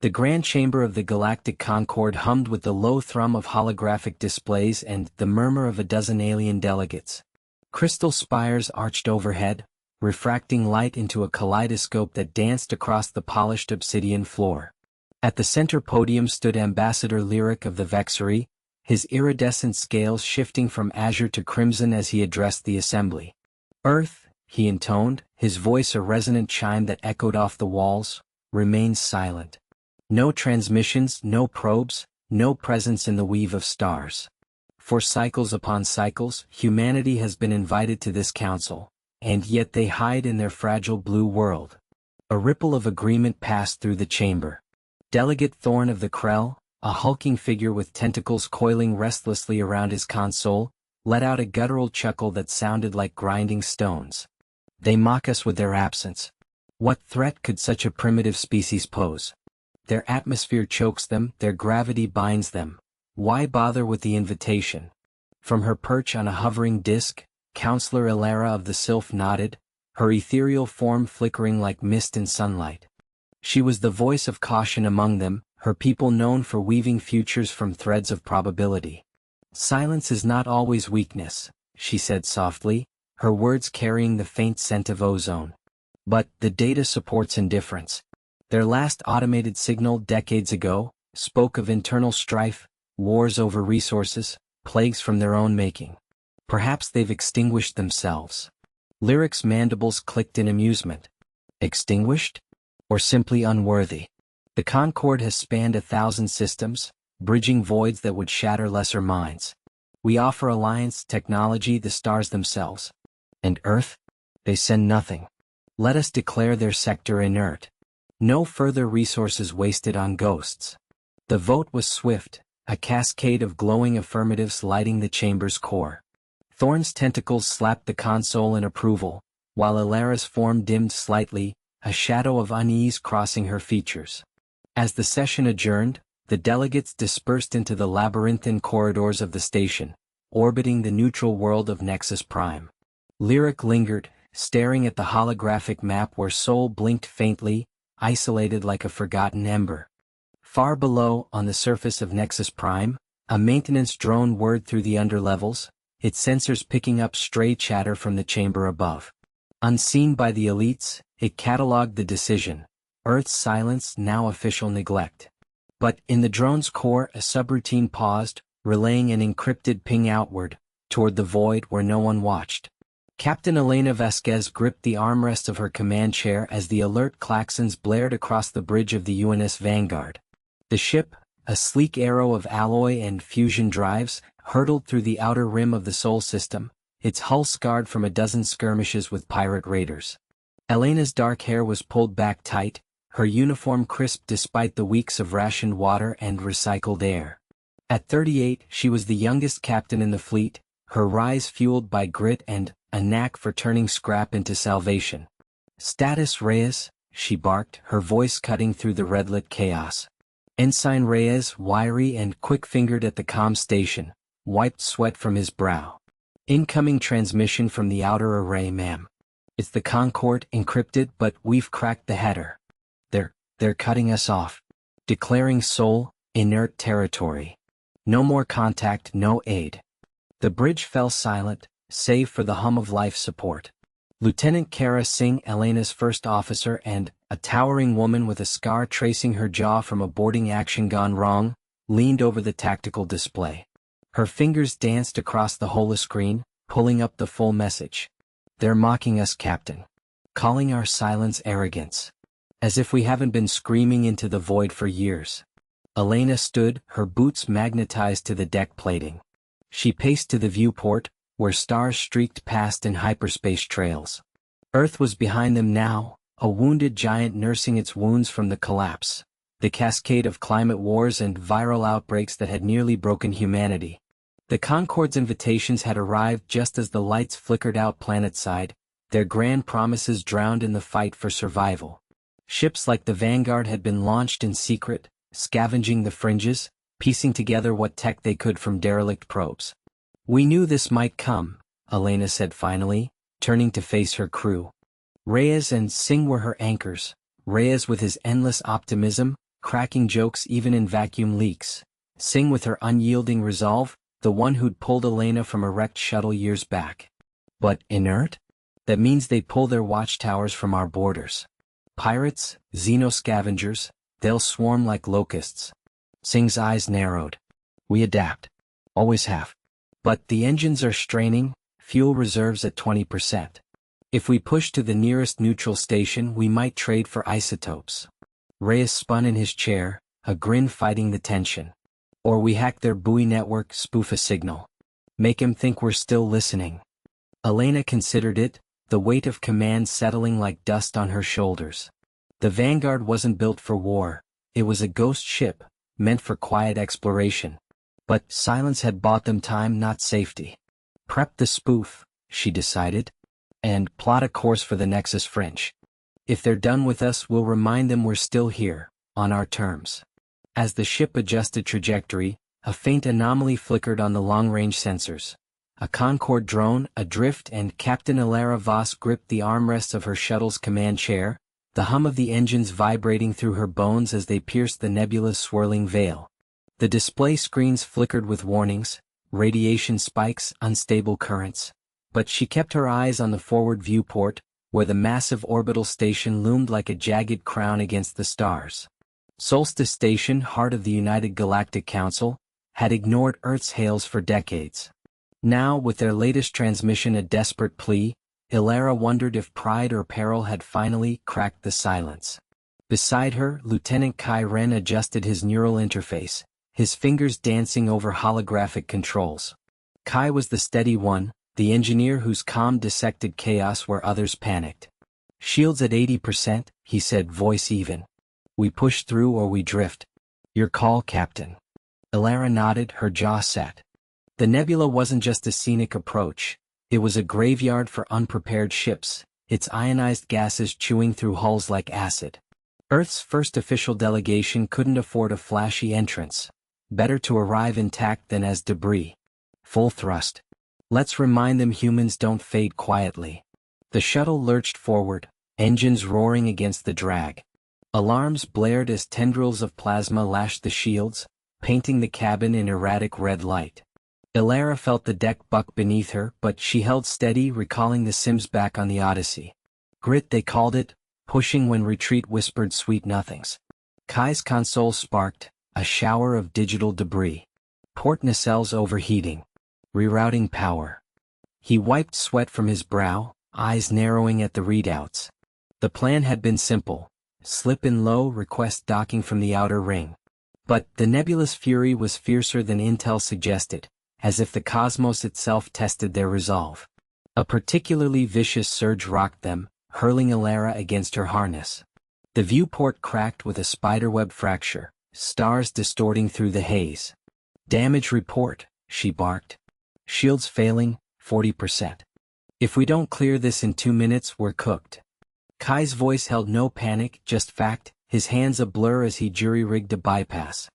The grand chamber of the Galactic Concord hummed with the low thrum of holographic displays and the murmur of a dozen alien delegates. Crystal spires arched overhead, refracting light into a kaleidoscope that danced across the polished obsidian floor. At the center podium stood Ambassador Lyric of the Vexery, his iridescent scales shifting from azure to crimson as he addressed the assembly. Earth, he intoned, his voice a resonant chime that echoed off the walls, remains silent. No transmissions, no probes, no presence in the weave of stars. For cycles upon cycles, humanity has been invited to this council, and yet they hide in their fragile blue world. A ripple of agreement passed through the chamber. Delegate Thorn of the Krell, a hulking figure with tentacles coiling restlessly around his console, let out a guttural chuckle that sounded like grinding stones. They mock us with their absence. What threat could such a primitive species pose? Their atmosphere chokes them, their gravity binds them. Why bother with the invitation? From her perch on a hovering disk, Counselor Elara of the Sylph nodded, her ethereal form flickering like mist in sunlight. She was the voice of caution among them, her people known for weaving futures from threads of probability. Silence is not always weakness, she said softly, her words carrying the faint scent of ozone. But the data supports indifference. Their last automated signal decades ago spoke of internal strife, wars over resources, plagues from their own making. Perhaps they've extinguished themselves. Lyric's mandibles clicked in amusement. Extinguished? Or simply unworthy? The Concord has spanned 1,000 systems, bridging voids that would shatter lesser minds. We offer alliance, technology, the stars themselves. And Earth? They send nothing. Let us declare their sector inert. No further resources wasted on ghosts. The vote was swift, a cascade of glowing affirmatives lighting the chamber's core. Thorn's tentacles slapped the console in approval, while Elara's form dimmed slightly, a shadow of unease crossing her features. As the session adjourned, the delegates dispersed into the labyrinthine corridors of the station, orbiting the neutral world of Nexus Prime. Lyric lingered, staring at the holographic map where Sol blinked faintly, isolated like a forgotten ember. Far below, on the surface of Nexus Prime, a maintenance drone whirred through the underlevels, its sensors picking up stray chatter from the chamber above. Unseen by the elites, it cataloged the decision: Earth's silence, now official neglect. But in the drone's core, a subroutine paused, relaying an encrypted ping outward, toward the void where no one watched. Captain Elena Vasquez gripped the armrest of her command chair as the alert klaxons blared across the bridge of the UNS Vanguard. The ship, a sleek arrow of alloy and fusion drives, hurtled through the outer rim of the Sol system, its hull scarred from a dozen skirmishes with pirate raiders. Elena's dark hair was pulled back tight, her uniform crisp despite the weeks of rationed water and recycled air. At 38, she was the youngest captain in the fleet, her rise fueled by grit and a knack for turning scrap into salvation. "Status Reyes," she barked, her voice cutting through the red-lit chaos. Ensign Reyes, wiry and quick-fingered at the comm station, wiped sweat from his brow. "Incoming transmission from the outer array, ma'am. It's the Concord, encrypted, but we've cracked the header. They're cutting us off. Declaring Sol inert territory. No more contact, no aid." The bridge fell silent, save for the hum of life support. Lieutenant Kara Singh, Elena's first officer and a towering woman with a scar tracing her jaw from a boarding action gone wrong, leaned over the tactical display. Her fingers danced across the holoscreen, pulling up the full message. "They're mocking us, Captain. Calling our silence arrogance. As if we haven't been screaming into the void for years." Elena stood, her boots magnetized to the deck plating. She paced to the viewport, where stars streaked past in hyperspace trails. Earth was behind them now, a wounded giant nursing its wounds from the collapse, the cascade of climate wars and viral outbreaks that had nearly broken humanity. The Concord's invitations had arrived just as the lights flickered out planetside, their grand promises drowned in the fight for survival. Ships like the Vanguard had been launched in secret, scavenging the fringes, piecing together what tech they could from derelict probes. "We knew this might come," Elena said finally, turning to face her crew. Reyes and Singh were her anchors, Reyes with his endless optimism, cracking jokes even in vacuum leaks. Sing with her unyielding resolve, the one who'd pulled Elena from a wrecked shuttle years back. But inert? That means they pull their watchtowers from our borders. Pirates, xenoscavengers, they'll swarm like locusts. Sing's eyes narrowed. We adapt. Always have. But the engines are straining, fuel reserves at 20%. If we push to the nearest neutral station, we might trade for isotopes. Reyes spun in his chair, a grin fighting the tension. Or we hack their buoy network, spoof a signal. Make him think we're still listening. Elena considered it, the weight of command settling like dust on her shoulders. The Vanguard wasn't built for war, it was a ghost ship, meant for quiet exploration. But silence had bought them time, not safety. Prep the spoof, she decided, and plot a course for the Nexus Fringe. If they're done with us, we'll remind them we're still here, on our terms. As the ship adjusted trajectory, a faint anomaly flickered on the long-range sensors. A Concorde drone, adrift, and Captain Alara Voss gripped the armrests of her shuttle's command chair, the hum of the engines vibrating through her bones as they pierced the nebula's swirling veil. The display screens flickered with warnings, radiation spikes, unstable currents. But she kept her eyes on the forward viewport, where the massive orbital station loomed like a jagged crown against the stars. Solstice Station, heart of the United Galactic Council, had ignored Earth's hails for decades. Now, with their latest transmission a desperate plea, Ilara wondered if pride or peril had finally cracked the silence. Beside her, Lieutenant Kai Ren adjusted his neural interface, his fingers dancing over holographic controls. Kai was the steady one, the engineer whose calm dissected chaos where others panicked. Shields at 80%, he said, voice even. We push through or we drift. Your call, Captain. Ilara nodded, her jaw set. The nebula wasn't just a scenic approach, it was a graveyard for unprepared ships, its ionized gases chewing through hulls like acid. Earth's first official delegation couldn't afford a flashy entrance. Better to arrive intact than as debris. Full thrust. Let's remind them humans don't fade quietly. The shuttle lurched forward, engines roaring against the drag. Alarms blared as tendrils of plasma lashed the shields, painting the cabin in erratic red light. Ilara felt the deck buck beneath her, but she held steady, recalling the Sims back on the Odyssey. Grit, they called it, pushing when retreat whispered sweet nothings. Kai's console sparked, a shower of digital debris. Port nacelles overheating. Rerouting power. He wiped sweat from his brow, eyes narrowing at the readouts. The plan had been simple. Slip in low, request docking from the outer ring. But the nebulous fury was fiercer than intel suggested, as if the cosmos itself tested their resolve. A particularly vicious surge rocked them, hurling Ilara against her harness. The viewport cracked with a spiderweb fracture, stars distorting through the haze. Damage report, she barked. Shields failing, 40%. If we don't clear this in 2 minutes, we're cooked. Kai's voice held no panic, just fact, his hands a blur as he jury-rigged a bypass.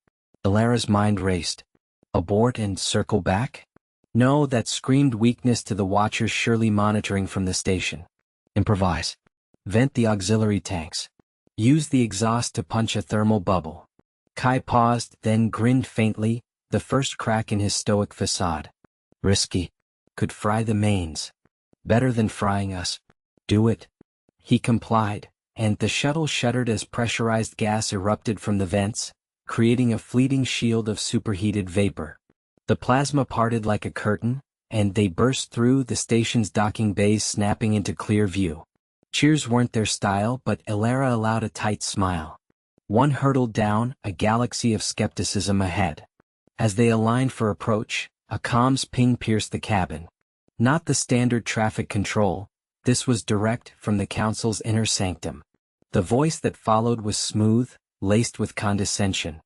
Ilara's mind raced. Abort and circle back? No, that screamed weakness to the watchers surely monitoring from the station. Improvise. Vent the auxiliary tanks. Use the exhaust to punch a thermal bubble. Kai paused, then grinned faintly, the first crack in his stoic facade. Risky. Could fry the mains. Better than frying us. Do it. He complied, and the shuttle shuddered as pressurized gas erupted from the vents, creating a fleeting shield of superheated vapor. The plasma parted like a curtain, and they burst through the station's docking bays, snapping into clear view. Cheers weren't their style, but Ilara allowed a tight smile. One hurtled down, a galaxy of skepticism ahead. As they aligned for approach, a comms ping pierced the cabin. Not the standard traffic control. This was direct from the Council's inner sanctum. The voice that followed was smooth, laced with condescension.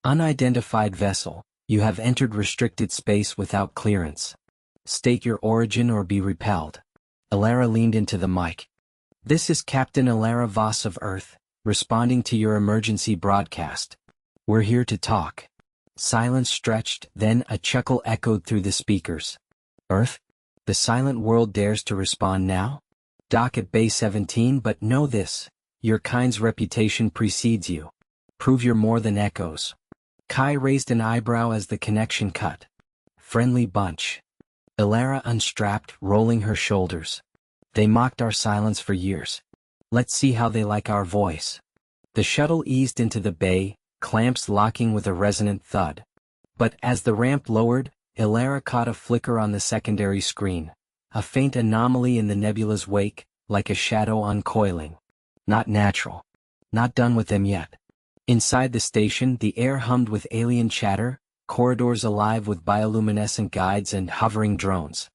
Unidentified vessel, you have entered restricted space without clearance. State your origin or be repelled. Ilara leaned into the mic. This is Captain Ilara Voss of Earth, responding to your emergency broadcast. We're here to talk. Silence stretched, then a chuckle echoed through the speakers. Earth? The silent world dares to respond now? Dock at Bay 17, but know this, your kind's reputation precedes you. Prove you're more than echoes. Kai raised an eyebrow as the connection cut. Friendly bunch. Elara unstrapped, rolling her shoulders. They mocked our silence for years. Let's see how they like our voice. The shuttle eased into the bay, clamps locking with a resonant thud. But as the ramp lowered, Elara caught a flicker on the secondary screen. A faint anomaly in the nebula's wake, like a shadow uncoiling. Not natural. Not done with them yet. Inside the station, the air hummed with alien chatter, corridors alive with bioluminescent guides and hovering drones.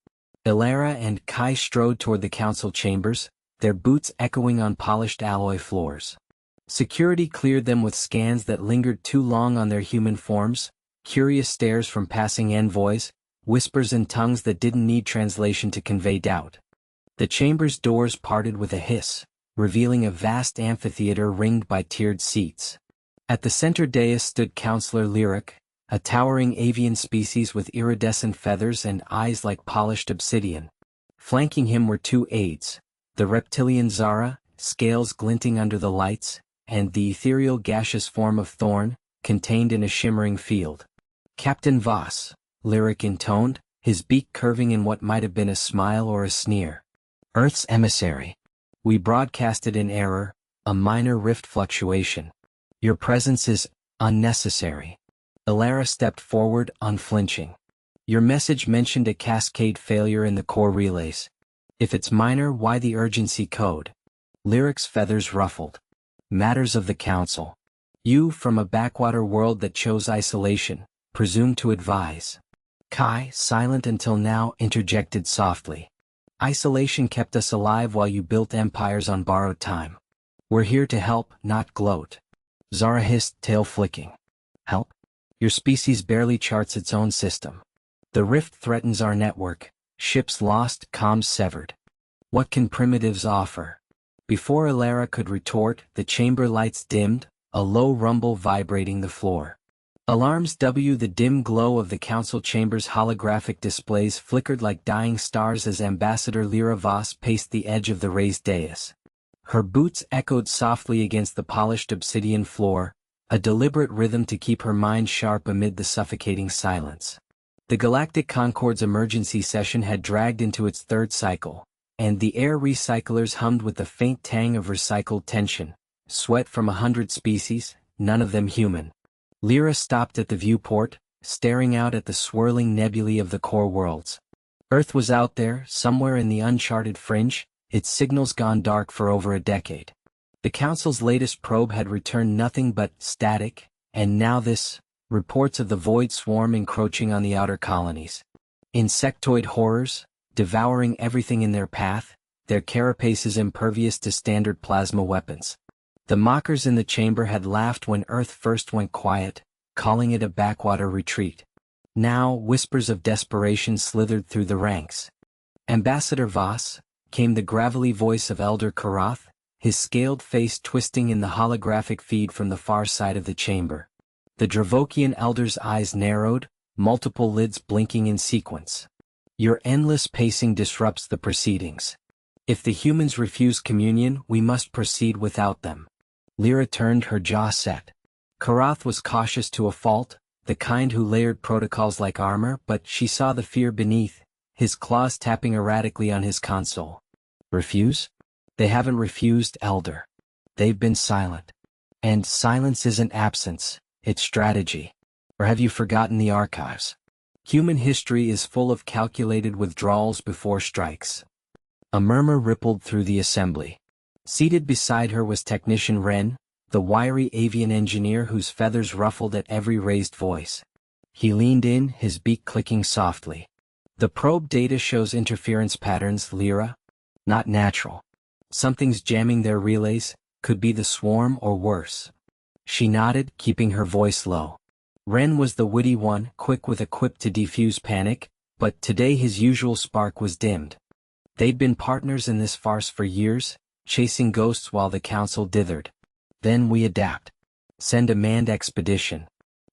Elara and Kai strode toward the council chambers, their boots echoing on polished alloy floors. Security cleared them with scans that lingered too long on their human forms, curious stares from passing envoys, whispers in tongues that didn't need translation to convey doubt. The chamber's doors parted with a hiss, revealing a vast amphitheater ringed by tiered seats. At the center dais stood Counselor Lyric, a towering avian species with iridescent feathers and eyes like polished obsidian. Flanking him were two aides, the reptilian Zara, scales glinting under the lights, and the ethereal gaseous form of Thorn, contained in a shimmering field. Captain Voss, Lyric intoned, his beak curving in what might have been a smile or a sneer. Earth's emissary. We broadcasted in error, a minor rift fluctuation. Your presence is unnecessary. Elara stepped forward, unflinching. Your message mentioned a cascade failure in the core relays. If it's minor, why the urgency code? Lyric's feathers ruffled. Matters of the council. You, from a backwater world that chose isolation, presume to advise. Kai, silent until now, interjected softly. Isolation kept us alive while you built empires on borrowed time. We're here to help, not gloat. Zara hissed, tail flicking. Help? Your species barely charts its own system. The rift threatens our network, ships lost, comms severed. What can primitives offer? Before Elara could retort, the chamber lights dimmed, a low rumble vibrating the floor. Alarms W. The dim glow of the council chamber's holographic displays flickered like dying stars as Ambassador Lyra Voss paced the edge of the raised dais. Her boots echoed softly against the polished obsidian floor, a deliberate rhythm to keep her mind sharp amid the suffocating silence. The Galactic Concorde's emergency session had dragged into its third cycle, and the air recyclers hummed with the faint tang of recycled tension. Sweat from 100 species, none of them human. Lyra stopped at the viewport, staring out at the swirling nebulae of the core worlds. Earth was out there, somewhere in the uncharted fringe, its signals gone dark for over a decade. The Council's latest probe had returned nothing but static, and now this, reports of the void swarm encroaching on the outer colonies. Insectoid horrors, devouring everything in their path, their carapaces impervious to standard plasma weapons. The mockers in the chamber had laughed when Earth first went quiet, calling it a backwater retreat. Now, whispers of desperation slithered through the ranks. Ambassador Voss, came the gravelly voice of Elder Karath, his scaled face twisting in the holographic feed from the far side of the chamber. The Dravokian elder's eyes narrowed, multiple lids blinking in sequence. Your endless pacing disrupts the proceedings. If the humans refuse communion, we must proceed without them. Lyra turned, her jaw set. Karath was cautious to a fault, the kind who layered protocols like armor, but she saw the fear beneath, his claws tapping erratically on his console. Refuse? They haven't refused, Elder. They've been silent. And silence isn't absence, it's strategy. Or have you forgotten the archives? Human history is full of calculated withdrawals before strikes. A murmur rippled through the assembly. Seated beside her was Technician Ren, the wiry avian engineer whose feathers ruffled at every raised voice. He leaned in, his beak clicking softly. The probe data shows interference patterns, Lyra. Not natural. Something's jamming their relays, could be the swarm or worse. She nodded, keeping her voice low. Ren was the witty one, quick with a quip to defuse panic, but today his usual spark was dimmed. They'd been partners in this farce for years, chasing ghosts while the council dithered. Then we adapt. Send a manned expedition.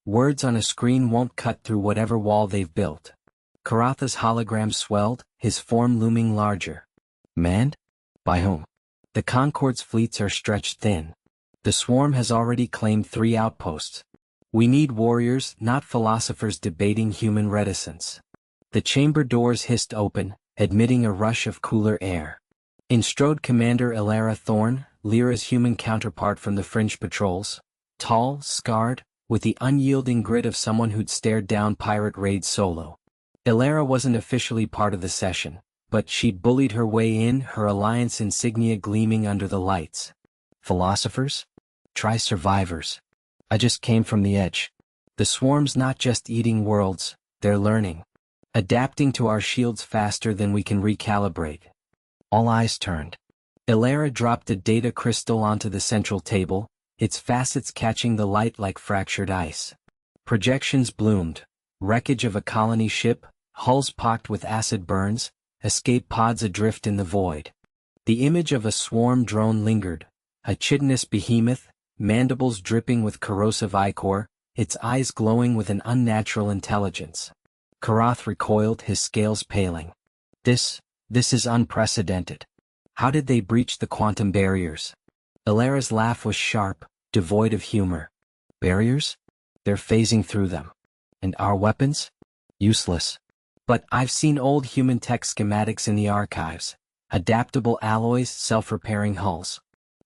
Words on a screen won't cut through whatever wall they've built. Karatha's hologram swelled, his form looming larger. Manned? By whom? The Concorde's fleets are stretched thin. The swarm has already claimed 3 outposts. We need warriors, not philosophers debating human reticence. The chamber doors hissed open, admitting a rush of cooler air. In strode Commander Elara Thorne, Lyra's human counterpart from the fringe patrols. Tall, scarred, with the unyielding grit of someone who'd stared down pirate raids solo. Elara wasn't officially part of the session, but she'd bullied her way in, her alliance insignia gleaming under the lights. Philosophers? Try survivors. I just came from the edge. The swarm's not just eating worlds, they're learning. Adapting to our shields faster than we can recalibrate. All eyes turned. Elara dropped a data crystal onto the central table, its facets catching the light like fractured ice. Projections bloomed. Wreckage of a colony ship, hulls pocked with acid burns, escape pods adrift in the void. The image of a swarm drone lingered, a chitinous behemoth, mandibles dripping with corrosive ichor, its eyes glowing with an unnatural intelligence. Karath recoiled, his scales paling. This is unprecedented. How did they breach the quantum barriers? Elara's laugh was sharp, devoid of humor. Barriers? They're phasing through them. And our weapons? Useless. But I've seen old human tech schematics in the archives. Adaptable alloys, self-repairing hulls.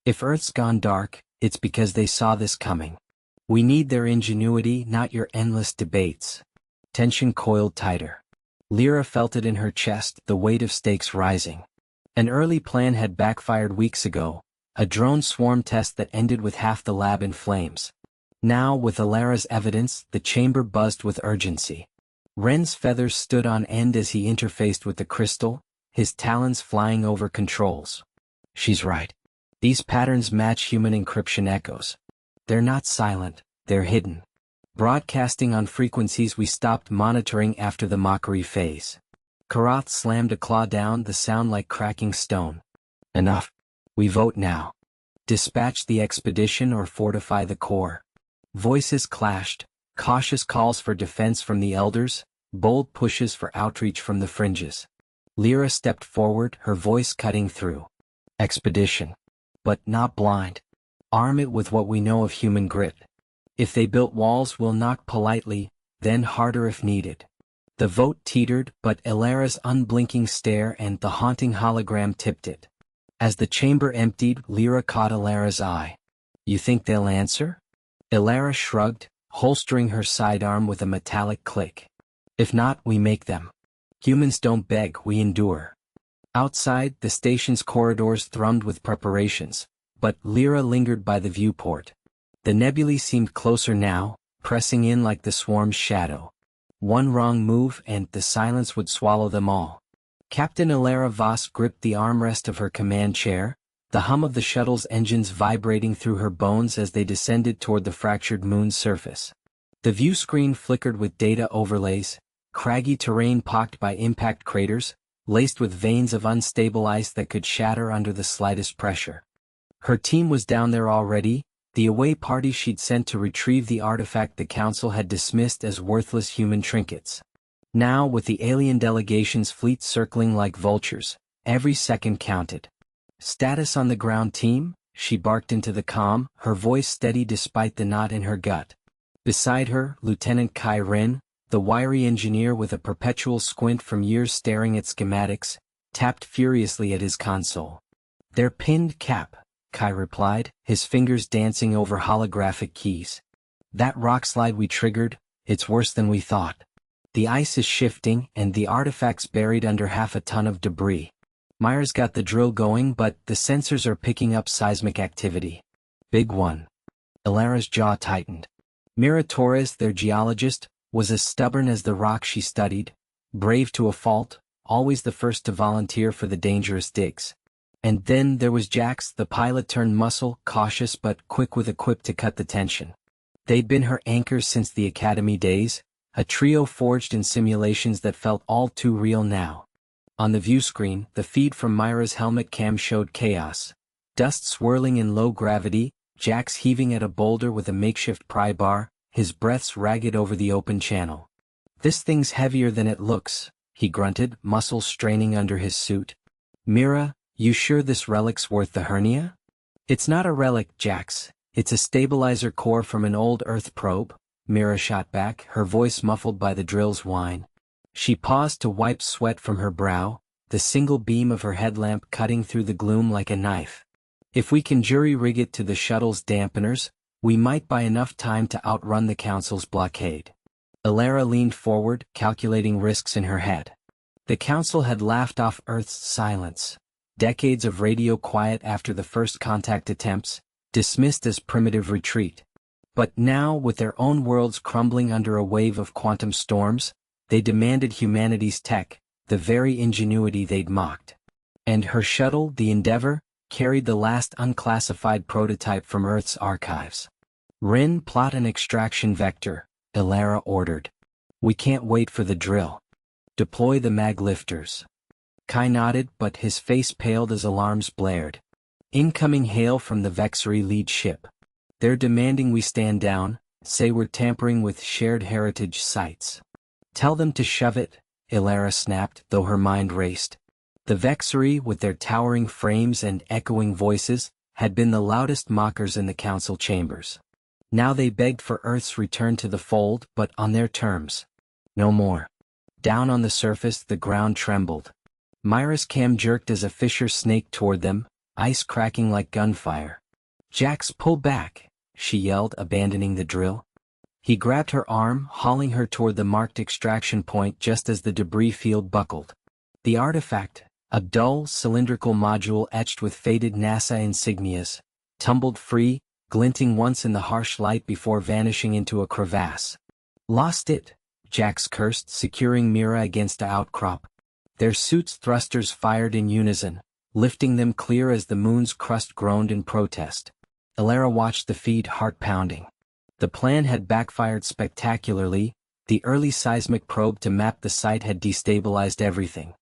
If Earth's gone dark, it's because they saw this coming. We need their ingenuity, not your endless debates. Tension coiled tighter. Lyra felt it in her chest, the weight of stakes rising. An early plan had backfired weeks ago, a drone swarm test that ended with half the lab in flames. Now, with Elara's evidence, the chamber buzzed with urgency. Ren's feathers stood on end as he interfaced with the crystal, his talons flying over controls. She's right. These patterns match human encryption echoes. They're not silent, they're hidden. Broadcasting on frequencies we stopped monitoring after the mockery phase. Karath slammed a claw down, the sound like cracking stone. Enough. We vote now. Dispatch the expedition or fortify the core. Voices clashed, cautious calls for defense from the elders, bold pushes for outreach from the fringes. Lyra stepped forward, her voice cutting through. Expedition. But not blind. Arm it with what we know of human grit. If they built walls, we'll knock politely, then harder if needed. The vote teetered, but Elara's unblinking stare and the haunting hologram tipped it. As the chamber emptied, Lyra caught Elara's eye. You think they'll answer? Elara shrugged, holstering her sidearm with a metallic click. If not, we make them. Humans don't beg, we endure. Outside, the station's corridors thrummed with preparations, but Lyra lingered by the viewport. The nebulae seemed closer now, pressing in like the swarm's shadow. One wrong move and the silence would swallow them all. Captain Elara Voss gripped the armrest of her command chair, the hum of the shuttle's engines vibrating through her bones as they descended toward the fractured moon's surface. The view screen flickered with data overlays, craggy terrain pocked by impact craters, laced with veins of unstable ice that could shatter under the slightest pressure. Her team was down there already, the away party she'd sent to retrieve the artifact the Council had dismissed as worthless human trinkets. Now, with the alien delegation's fleet circling like vultures, every second counted. Status on the ground team? She barked into the comm, her voice steady despite the knot in her gut. Beside her, Lieutenant Kai Ren, the wiry engineer with a perpetual squint from years staring at schematics, tapped furiously at his console. They're pinned, Cap, Kai replied, his fingers dancing over holographic keys. That rock slide we triggered, it's worse than we thought. The ice is shifting, and the artifact's buried under half a ton of debris. Myers got the drill going, but the sensors are picking up seismic activity. Big one. Elara's jaw tightened. Mira Torres, their geologist, was as stubborn as the rock she studied, brave to a fault, always the first to volunteer for the dangerous digs. And then there was Jax, the pilot turned muscle, cautious but quick with a quip to cut the tension. They'd been her anchors since the academy days, a trio forged in simulations that felt all too real now. On the view screen, the feed from Myra's helmet cam showed chaos. Dust swirling in low gravity, Jax heaving at a boulder with a makeshift pry bar, his breaths ragged over the open channel. This thing's heavier than it looks, he grunted, muscles straining under his suit. Mira, you sure this relic's worth the hernia? It's not a relic, Jax. It's a stabilizer core from an old Earth probe, Mira shot back, her voice muffled by the drill's whine. She paused to wipe sweat from her brow, the single beam of her headlamp cutting through the gloom like a knife. If we can jury-rig it to the shuttle's dampeners, we might buy enough time to outrun the Council's blockade. Alara leaned forward, calculating risks in her head. The Council had laughed off Earth's silence. Decades of radio quiet after the first contact attempts, dismissed as primitive retreat. But now, with their own worlds crumbling under a wave of quantum storms, they demanded humanity's tech, the very ingenuity they'd mocked. And her shuttle, the Endeavor, carried the last unclassified prototype from Earth's archives. Rin, plot an extraction vector, Alara ordered. We can't wait for the drill. Deploy the mag lifters. Kai nodded, but his face paled as alarms blared. Incoming hail from the Vexery lead ship. They're demanding we stand down, say we're tampering with shared heritage sites. Tell them to shove it, Alara snapped, though her mind raced. The Vexery, with their towering frames and echoing voices, had been the loudest mockers in the council chambers. Now they begged for Earth's return to the fold, but on their terms. No more. Down on the surface the ground trembled. Myra's cam jerked as a fisher snaked toward them, ice cracking like gunfire. Jax, pull back, she yelled, abandoning the drill. He grabbed her arm, hauling her toward the marked extraction point just as the debris field buckled. The artifact, a dull, cylindrical module etched with faded NASA insignias, tumbled free, glinting once in the harsh light before vanishing into a crevasse. Lost it, Jax cursed, securing Mira against the outcrop. Their suits' thrusters fired in unison, lifting them clear as the moon's crust groaned in protest. Alara watched the feed, heart pounding. The plan had backfired spectacularly. The early seismic probe to map the site had destabilized everything.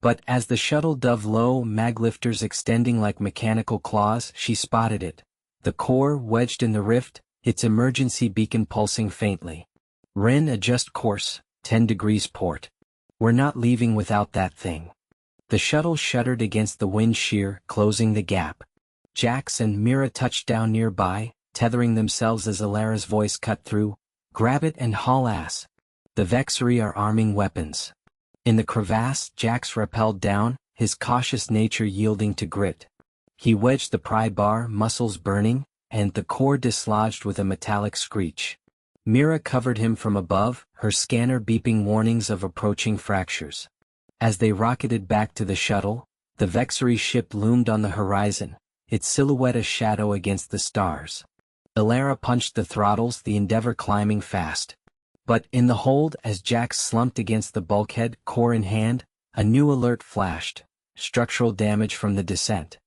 But as the shuttle dove low, maglifters extending like mechanical claws, she spotted it. The core wedged in the rift, its emergency beacon pulsing faintly. Ren, adjust course, 10 degrees port. We're not leaving without that thing. The shuttle shuddered against the wind shear, closing the gap. Jax and Mira touched down nearby, tethering themselves as Alara's voice cut through. Grab it and haul ass. The Vexery are arming weapons. In the crevasse, Jax rappelled down, his cautious nature yielding to grit. He wedged the pry bar, muscles burning, and the core dislodged with a metallic screech. Mira covered him from above, her scanner beeping warnings of approaching fractures. As they rocketed back to the shuttle, the Vexery ship loomed on the horizon, its silhouette a shadow against the stars. Alara punched the throttles, the Endeavor climbing fast. But in the hold, as Jax slumped against the bulkhead, core in hand, a new alert flashed: structural damage from the descent.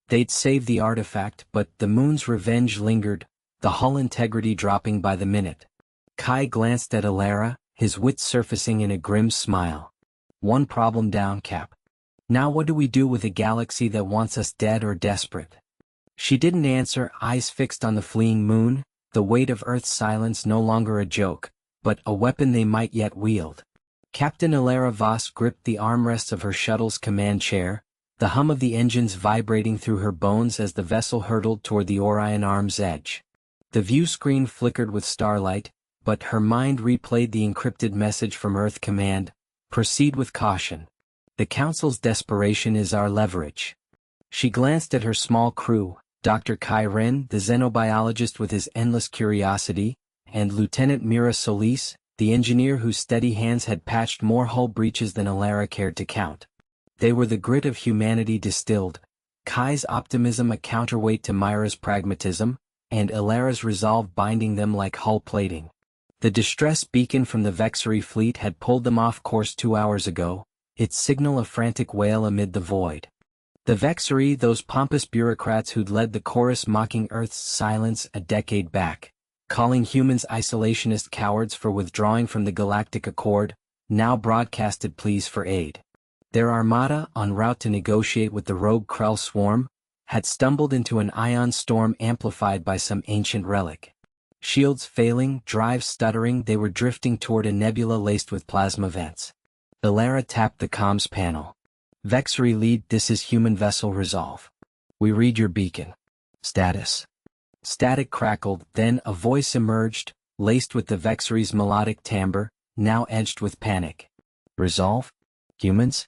They'd saved the artifact, but the moon's revenge lingered, the hull integrity dropping by the minute. Kai glanced at Alara, his wits surfacing in a grim smile. One problem down, Cap. Now what do we do with a galaxy that wants us dead or desperate? She didn't answer, eyes fixed on the fleeing moon, the weight of Earth's silence no longer a joke, but a weapon they might yet wield. Captain Alara Voss gripped the armrests of her shuttle's command chair, the hum of the engines vibrating through her bones as the vessel hurtled toward the Orion arm's edge. The view screen flickered with starlight, but her mind replayed the encrypted message from Earth Command: proceed with caution. The Council's desperation is our leverage. She glanced at her small crew, Dr. Kai Ren, the xenobiologist with his endless curiosity, and Lieutenant Mira Solis, the engineer whose steady hands had patched more hull breaches than Alara cared to count. They were the grit of humanity distilled, Kai's optimism a counterweight to Myra's pragmatism, and Alara's resolve binding them like hull plating. The distress beacon from the Vexery fleet had pulled them off course 2 hours ago, its signal a frantic wail amid the void. The Vexery, those pompous bureaucrats who'd led the chorus mocking Earth's silence a decade back, calling humans isolationist cowards for withdrawing from the Galactic Accord, now broadcasted pleas for aid. Their armada, en route to negotiate with the rogue Krell swarm, had stumbled into an ion storm amplified by some ancient relic. Shields failing, drives stuttering, they were drifting toward a nebula laced with plasma vents. Alara tapped the comms panel. Vexery lead, this is human vessel Resolve. We read your beacon. Status. Static crackled, then a voice emerged, laced with the Vexery's melodic timbre, now edged with panic. Resolve? Humans?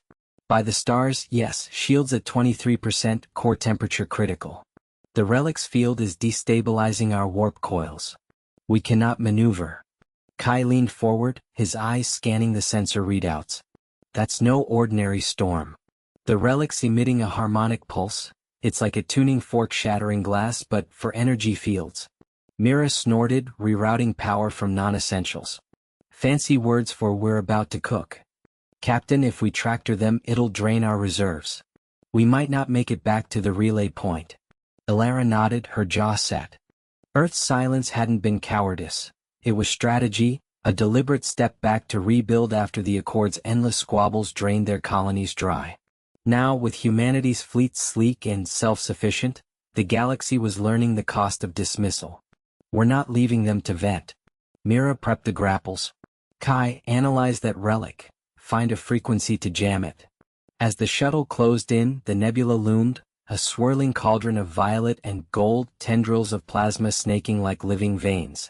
By the stars, yes, shields at 23%, core temperature critical. The relic's field is destabilizing our warp coils. We cannot maneuver. Kai leaned forward, his eyes scanning the sensor readouts. That's no ordinary storm. The relic's emitting a harmonic pulse. It's like a tuning fork shattering glass but for energy fields. Mira snorted, rerouting power from non-essentials. Fancy words for we're about to cook. Captain, if we tractor them, it'll drain our reserves. We might not make it back to the relay point. Ilara nodded, her jaw set. Earth's silence hadn't been cowardice. It was strategy, a deliberate step back to rebuild after the Accord's endless squabbles drained their colonies dry. Now, with humanity's fleet sleek and self-sufficient, the galaxy was learning the cost of dismissal. We're not leaving them to vent. Mira prepped the grapples. Kai, analyze that relic. Find a frequency to jam it. As the shuttle closed in, the nebula loomed, a swirling cauldron of violet and gold tendrils of plasma snaking like living veins.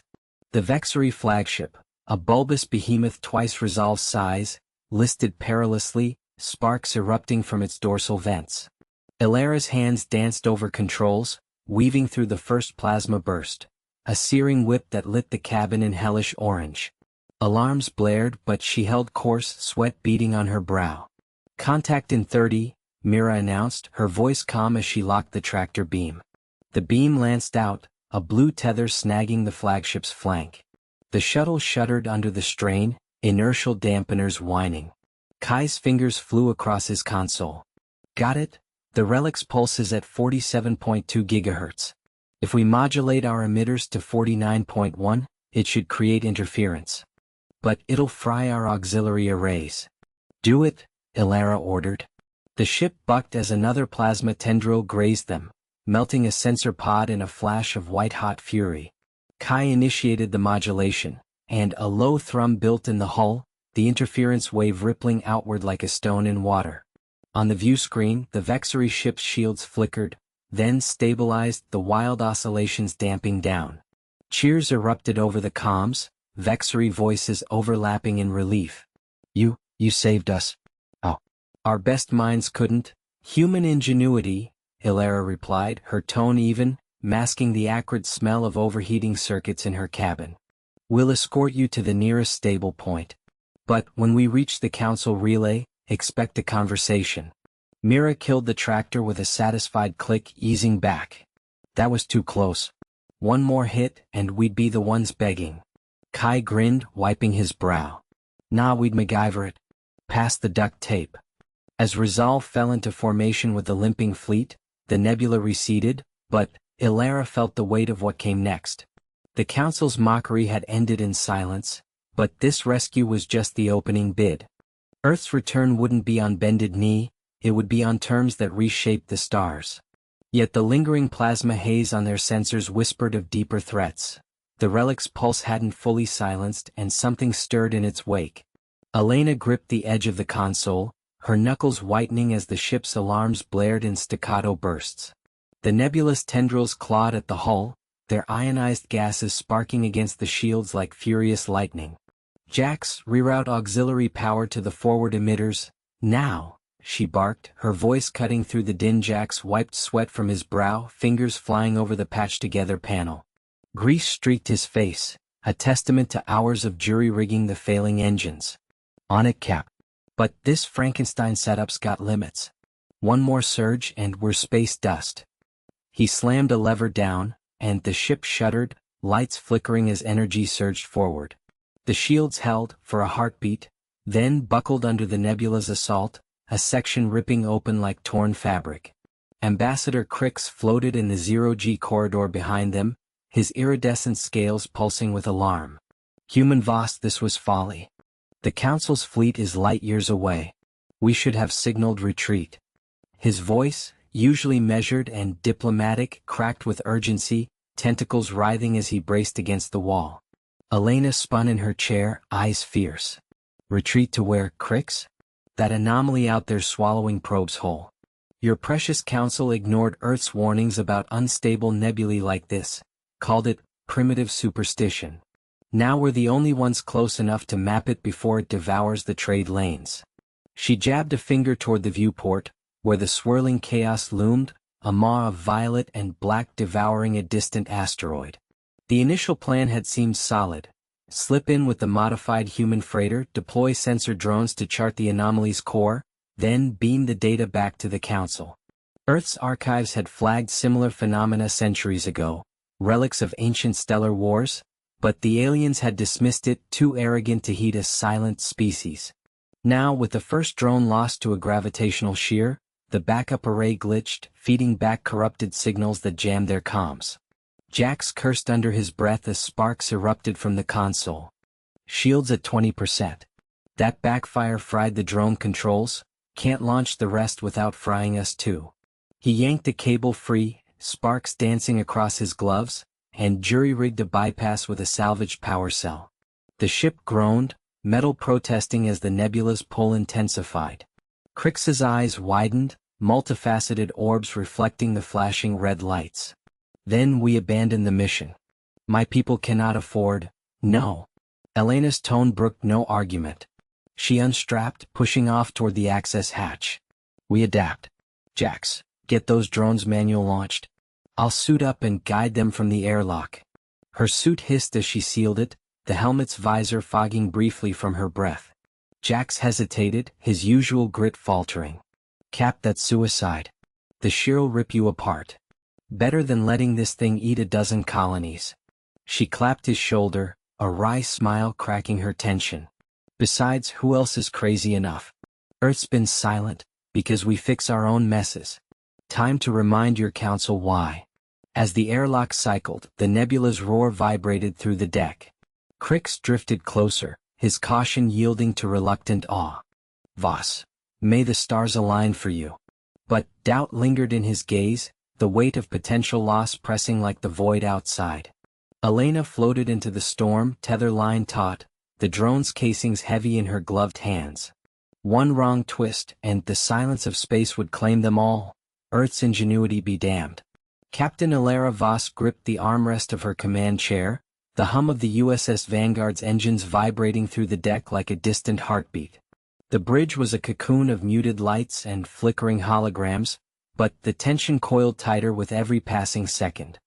The Vexery flagship, a bulbous behemoth twice Resolve's size, listed perilously, sparks erupting from its dorsal vents. Ilara's hands danced over controls, weaving through the first plasma burst, a searing whip that lit the cabin in hellish orange. Alarms blared, but she held course, sweat beading on her brow. Contact in 30, Mira announced, her voice calm as she locked the tractor beam. The beam lanced out, a blue tether snagging the flagship's flank. The shuttle shuddered under the strain, inertial dampeners whining. Kai's fingers flew across his console. Got it? The relic's pulse is at 47.2 GHz. If we modulate our emitters to 49.1, it should create interference. But it'll fry our auxiliary arrays. Do it, Ilara ordered. The ship bucked as another plasma tendril grazed them, melting a sensor pod in a flash of white-hot fury. Kai initiated the modulation, and a low thrum built in the hull, the interference wave rippling outward like a stone in water. On the view screen, the Vexery ship's shields flickered, then stabilized, the wild oscillations damping down. Cheers erupted over the comms, Vexery voices overlapping in relief. You saved us. Oh. Our best minds couldn't. Human ingenuity, Ilara replied, her tone even, masking the acrid smell of overheating circuits in her cabin. We'll escort you to the nearest stable point. But when we reach the council relay, expect a conversation. Mira killed the tractor with a satisfied click, easing back. That was too close. One more hit, and we'd be the ones begging. Kai grinned, wiping his brow. Nah, we'd MacGyver it. Pass the duct tape. As Resolve fell into formation with the limping fleet, the nebula receded, but Ilara felt the weight of what came next. The council's mockery had ended in silence, but this rescue was just the opening bid. Earth's return wouldn't be on bended knee, it would be on terms that reshaped the stars. Yet the lingering plasma haze on their sensors whispered of deeper threats. The relic's pulse hadn't fully silenced, and something stirred in its wake. Elena gripped the edge of the console, her knuckles whitening as the ship's alarms blared in staccato bursts. The nebulous tendrils clawed at the hull, their ionized gases sparking against the shields like furious lightning. Jax, reroute auxiliary power to the forward emitters. Now, she barked, her voice cutting through the din. Jax wiped sweat from his brow, fingers flying over the patched-together panel. Grease streaked his face, a testament to hours of jury-rigging the failing engines. On it, Cap. But this Frankenstein setup's got limits. One more surge and we're space dust. He slammed a lever down, and the ship shuddered, lights flickering as energy surged forward. The shields held, for a heartbeat, then buckled under the nebula's assault, a section ripping open like torn fabric. Ambassador Crix floated in the zero-G corridor behind them, his iridescent scales pulsing with alarm. Human Voss, this was folly. The Council's fleet is light years away. We should have signaled retreat. His voice, usually measured and diplomatic, cracked with urgency, tentacles writhing as he braced against the wall. Elena spun in her chair, eyes fierce. Retreat to where, Crix? That anomaly out there swallowing probes whole. Your precious council ignored Earth's warnings about unstable nebulae like this. called it primitive superstition. Now we're the only ones close enough to map it before it devours the trade lanes. She jabbed a finger toward the viewport, where the swirling chaos loomed, a maw of violet and black devouring a distant asteroid. The initial plan had seemed solid. Slip in with the modified human freighter, deploy sensor drones to chart the anomaly's core, then beam the data back to the Council. Earth's archives had flagged similar phenomena centuries ago, relics of ancient stellar wars, but the aliens had dismissed it, too arrogant to heed a silent species. Now, with the first drone lost to a gravitational shear, the backup array glitched, feeding back corrupted signals that jammed their comms. Jax cursed under his breath as sparks erupted from the console. Shields at 20%. That backfire fried the drone controls, can't launch the rest without frying us too. He yanked a cable free, sparks dancing across his gloves, and jury-rigged a bypass with a salvaged power cell. The ship groaned, metal protesting as the nebula's pull intensified. Crix's eyes widened, multifaceted orbs reflecting the flashing red lights. Then we abandoned the mission. My people cannot afford, no. Elena's tone brooked no argument. She unstrapped, pushing off toward the access hatch. We adapt. Jax, get those drones manual launched. I'll suit up and guide them from the airlock. Her suit hissed as she sealed it, the helmet's visor fogging briefly from her breath. Jax hesitated, his usual grit faltering. Cap, that's suicide. The shear'll rip you apart. Better than letting this thing eat a dozen colonies. She clapped his shoulder, a wry smile cracking her tension. Besides, who else is crazy enough? Earth's been silent, because we fix our own messes. Time to remind your council why. As the airlock cycled, the nebula's roar vibrated through the deck. Crix drifted closer, his caution yielding to reluctant awe. Voss, may the stars align for you. But doubt lingered in his gaze, the weight of potential loss pressing like the void outside. Elena floated into the storm, tether line taut, the drone's casings heavy in her gloved hands. One wrong twist, and the silence of space would claim them all. Earth's ingenuity be damned. Captain Elara Voss gripped the armrest of her command chair, the hum of the USS Vanguard's engines vibrating through the deck like a distant heartbeat. The bridge was a cocoon of muted lights and flickering holograms, but the tension coiled tighter with every passing second.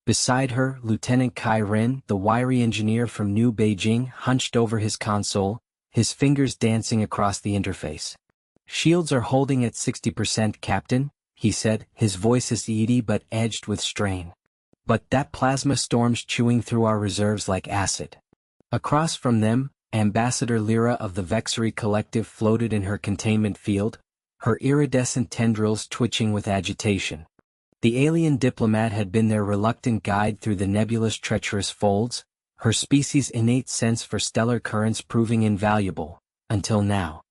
Beside her, Lieutenant Kai Ren, the wiry engineer from New Beijing, hunched over his console, his fingers dancing across the interface. Shields are holding at 60%, Captain, he said, his voice easy but edged with strain. But that plasma storm's chewing through our reserves like acid. Across from them, Ambassador Lyra of the Vexery Collective floated in her containment field, her iridescent tendrils twitching with agitation. The alien diplomat had been their reluctant guide through the nebula's treacherous folds, her species' innate sense for stellar currents proving invaluable, until now.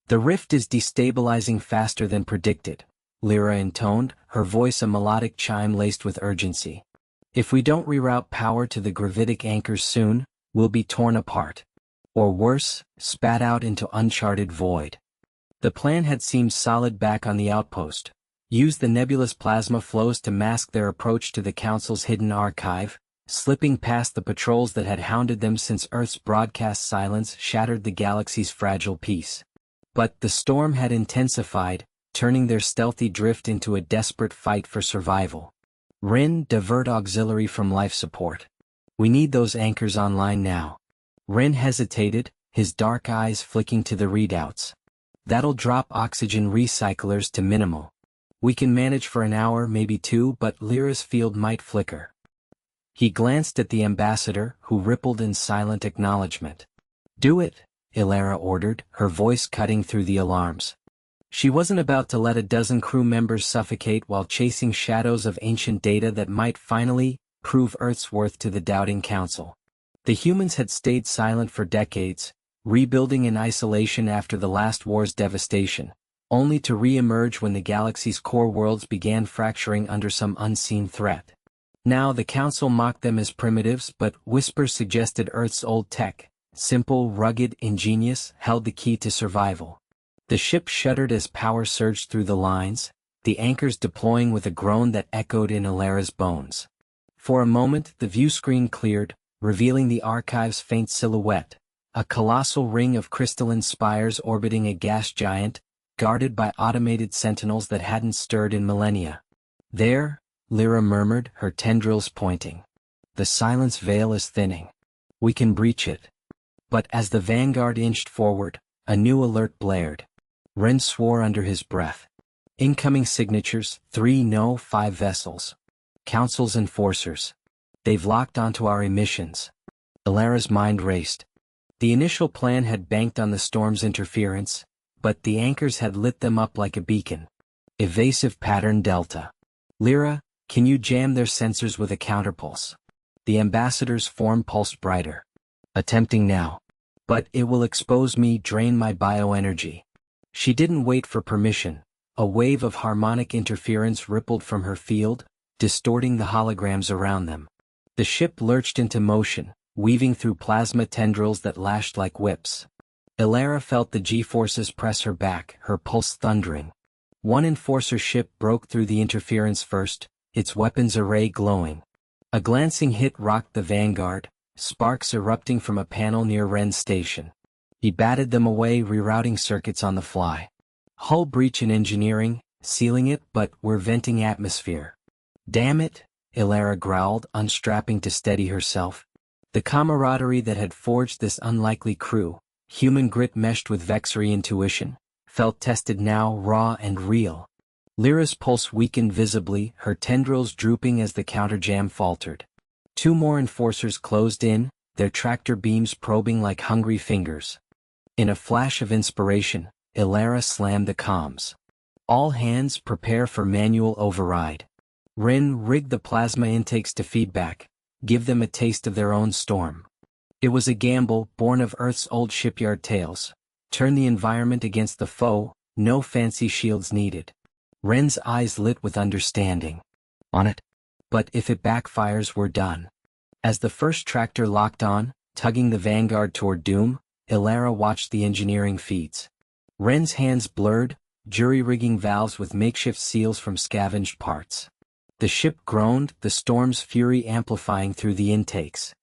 The rift is destabilizing faster than predicted, Lyra intoned, her voice a melodic chime laced with urgency. If we don't reroute power to the gravitic anchors soon, we'll be torn apart. Or worse, spat out into uncharted void. The plan had seemed solid back on the outpost. Use the nebulous plasma flows to mask their approach to the Council's hidden archive, slipping past the patrols that had hounded them since Earth's broadcast silence shattered the galaxy's fragile peace. But the storm had intensified, turning their stealthy drift into a desperate fight for survival. Ren, divert auxiliary from life support. We need those anchors online now. Ren hesitated, his dark eyes flicking to the readouts. That'll drop oxygen recyclers to minimal. We can manage for an hour, maybe two, but Lyra's field might flicker. He glanced at the ambassador, who rippled in silent acknowledgement. Do it, Elara ordered, her voice cutting through the alarms. She wasn't about to let a dozen crew members suffocate while chasing shadows of ancient data that might finally prove Earth's worth to the doubting council. The humans had stayed silent for decades, rebuilding in isolation after the last war's devastation, only to re-emerge when the galaxy's core worlds began fracturing under some unseen threat. Now the council mocked them as primitives, but whispers suggested Earth's old tech, simple, rugged, ingenious, held the key to survival. The ship shuddered as power surged through the lines, the anchors deploying with a groan that echoed in Elara's bones. For a moment the view screen cleared, revealing the archive's faint silhouette, a colossal ring of crystalline spires orbiting a gas giant, guarded by automated sentinels that hadn't stirred in millennia. "There," Lyra murmured, her tendrils pointing. "The silence veil is thinning. We can breach it." But as the vanguard inched forward, a new alert blared. Ren swore under his breath. "Incoming signatures, 3 no 5 vessels. Council's enforcers. They've locked onto our emissions." Ilara's mind raced. The initial plan had banked on the storm's interference, but the anchors had lit them up like a beacon. Evasive pattern delta. "Lyra, can you jam their sensors with a counterpulse?" The ambassador's form pulsed brighter. "Attempting now. But it will expose me, drain my bioenergy." She didn't wait for permission. A wave of harmonic interference rippled from her field, distorting the holograms around them. The ship lurched into motion, weaving through plasma tendrils that lashed like whips. Ilara felt the G-forces press her back, her pulse thundering. One enforcer ship broke through the interference first, its weapons array glowing. A glancing hit rocked the vanguard, sparks erupting from a panel near Ren's station. He batted them away, rerouting circuits on the fly. "Hull breach in engineering, sealing it, but we're venting atmosphere." "Damn it," Ilara growled, unstrapping to steady herself. The camaraderie that had forged this unlikely crew, human grit meshed with Vexery intuition, felt tested now, raw and real. Lyra's pulse weakened visibly, her tendrils drooping as the counterjam faltered. 2 more enforcers closed in, their tractor beams probing like hungry fingers. In a flash of inspiration, Ilara slammed the comms. "All hands prepare for manual override. Ren, rig the plasma intakes to feedback, give them a taste of their own storm." It was a gamble, born of Earth's old shipyard tales. Turn the environment against the foe, no fancy shields needed. Ren's eyes lit with understanding. "On it." "But if it backfires, we're done." As the first tractor locked on, tugging the vanguard toward doom, Ilara watched the engineering feeds. Ren's hands blurred, jury-rigging valves with makeshift seals from scavenged parts. The ship groaned, the storm's fury amplifying through the intakes.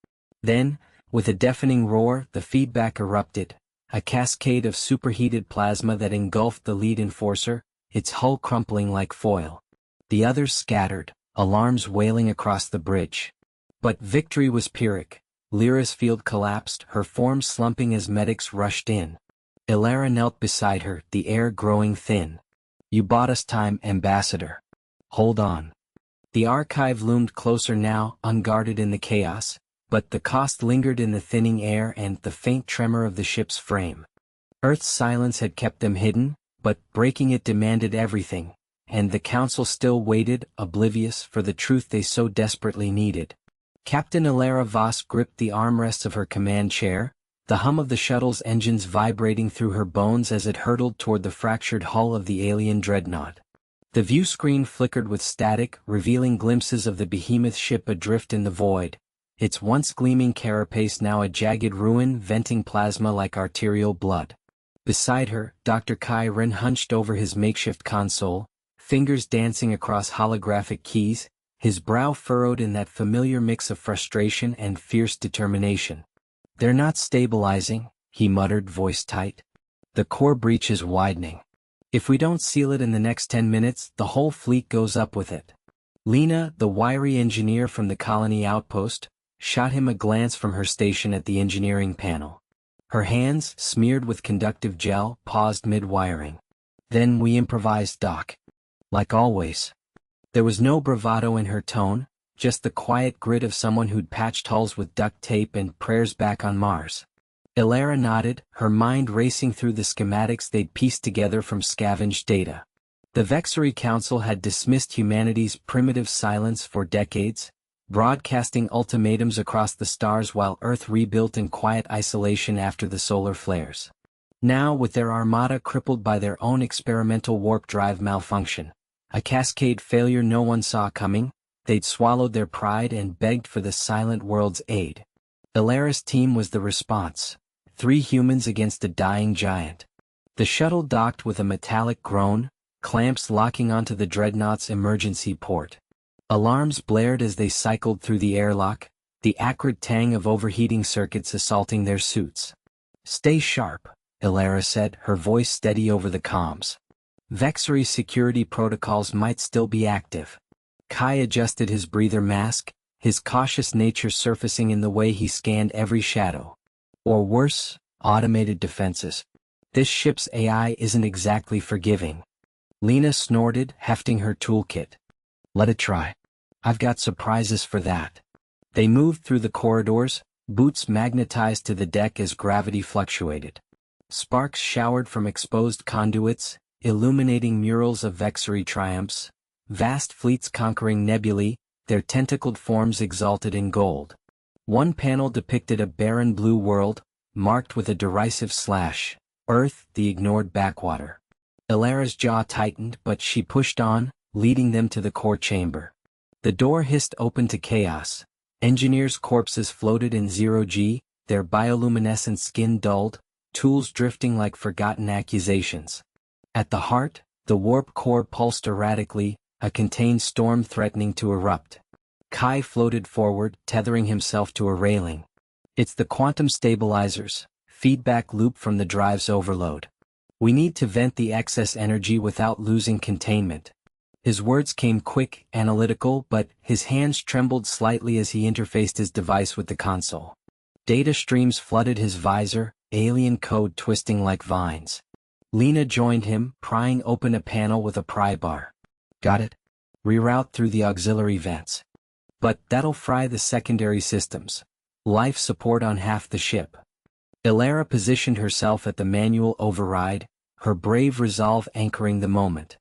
Then, with a deafening roar, the feedback erupted, a cascade of superheated plasma that engulfed the lead enforcer, its hull crumpling like foil. The others scattered, alarms wailing across the bridge. But victory was Pyrrhic. Lyra's field collapsed, her form slumping as medics rushed in. Ilara knelt beside her, the air growing thin. "You bought us time, Ambassador. Hold on." The archive loomed closer now, unguarded in the chaos, but the cost lingered in the thinning air and the faint tremor of the ship's frame. Earth's silence had kept them hidden, but breaking it demanded everything, and the Council still waited, oblivious, for the truth they so desperately needed. Captain Ilara Voss gripped the armrests of her command chair, the hum of the shuttle's engines vibrating through her bones as it hurtled toward the fractured hull of the alien dreadnought. The view screen flickered with static, revealing glimpses of the behemoth ship adrift in the void, its once gleaming carapace now a jagged ruin venting plasma like arterial blood. Beside her, Dr. Kai Ren hunched over his makeshift console, fingers dancing across holographic keys, his brow furrowed in that familiar mix of frustration and fierce determination. "They're not stabilizing," he muttered, voice tight. "The core breach is widening. If we don't seal it in the next 10 minutes, the whole fleet goes up with it." Lena, the wiry engineer from the colony outpost, shot him a glance from her station at the engineering panel. Her hands, smeared with conductive gel, paused mid-wiring. "Then we improvised, Doc. Like always." There was no bravado in her tone, just the quiet grit of someone who'd patched hulls with duct tape and prayers back on Mars. Ilara nodded, her mind racing through the schematics they'd pieced together from scavenged data. The Vexery Council had dismissed humanity's primitive silence for decades, broadcasting ultimatums across the stars while Earth rebuilt in quiet isolation after the solar flares. Now, with their armada crippled by their own experimental warp drive malfunction, a cascade failure no one saw coming, they'd swallowed their pride and begged for the silent world's aid. Ilara's team was the response. 3 humans against a dying giant. The shuttle docked with a metallic groan, clamps locking onto the dreadnought's emergency port. Alarms blared as they cycled through the airlock, the acrid tang of overheating circuits assaulting their suits. "Stay sharp," Elara said, her voice steady over the comms. "Vexery security protocols might still be active." Kai adjusted his breather mask, his cautious nature surfacing in the way he scanned every shadow. Or worse, automated defenses. "This ship's AI isn't exactly forgiving." Lena snorted, hefting her toolkit. "Let it try. I've got surprises for that." They moved through the corridors, boots magnetized to the deck as gravity fluctuated. Sparks showered from exposed conduits, illuminating murals of Vexery triumphs, vast fleets conquering nebulae, their tentacled forms exalted in gold. One panel depicted a barren blue world, marked with a derisive slash, Earth, the ignored backwater. Elara's jaw tightened, but she pushed on, leading them to the core chamber. The door hissed open to chaos. Engineers' corpses floated in zero-G, their bioluminescent skin dulled, tools drifting like forgotten accusations. At the heart, the warp core pulsed erratically, a contained storm threatening to erupt. Kai floated forward, tethering himself to a railing. "It's the quantum stabilizers," feedback loop from the drive's overload. "We need to vent the excess energy without losing containment." His words came quick, analytical, but his hands trembled slightly as he interfaced his device with the console. Data streams flooded his visor, alien code twisting like vines. Lena joined him, prying open a panel with a pry bar. "Got it? Reroute through the auxiliary vents. But that'll fry the secondary systems. Life support on half the ship." Elara positioned herself at the manual override, her brave resolve anchoring the moment.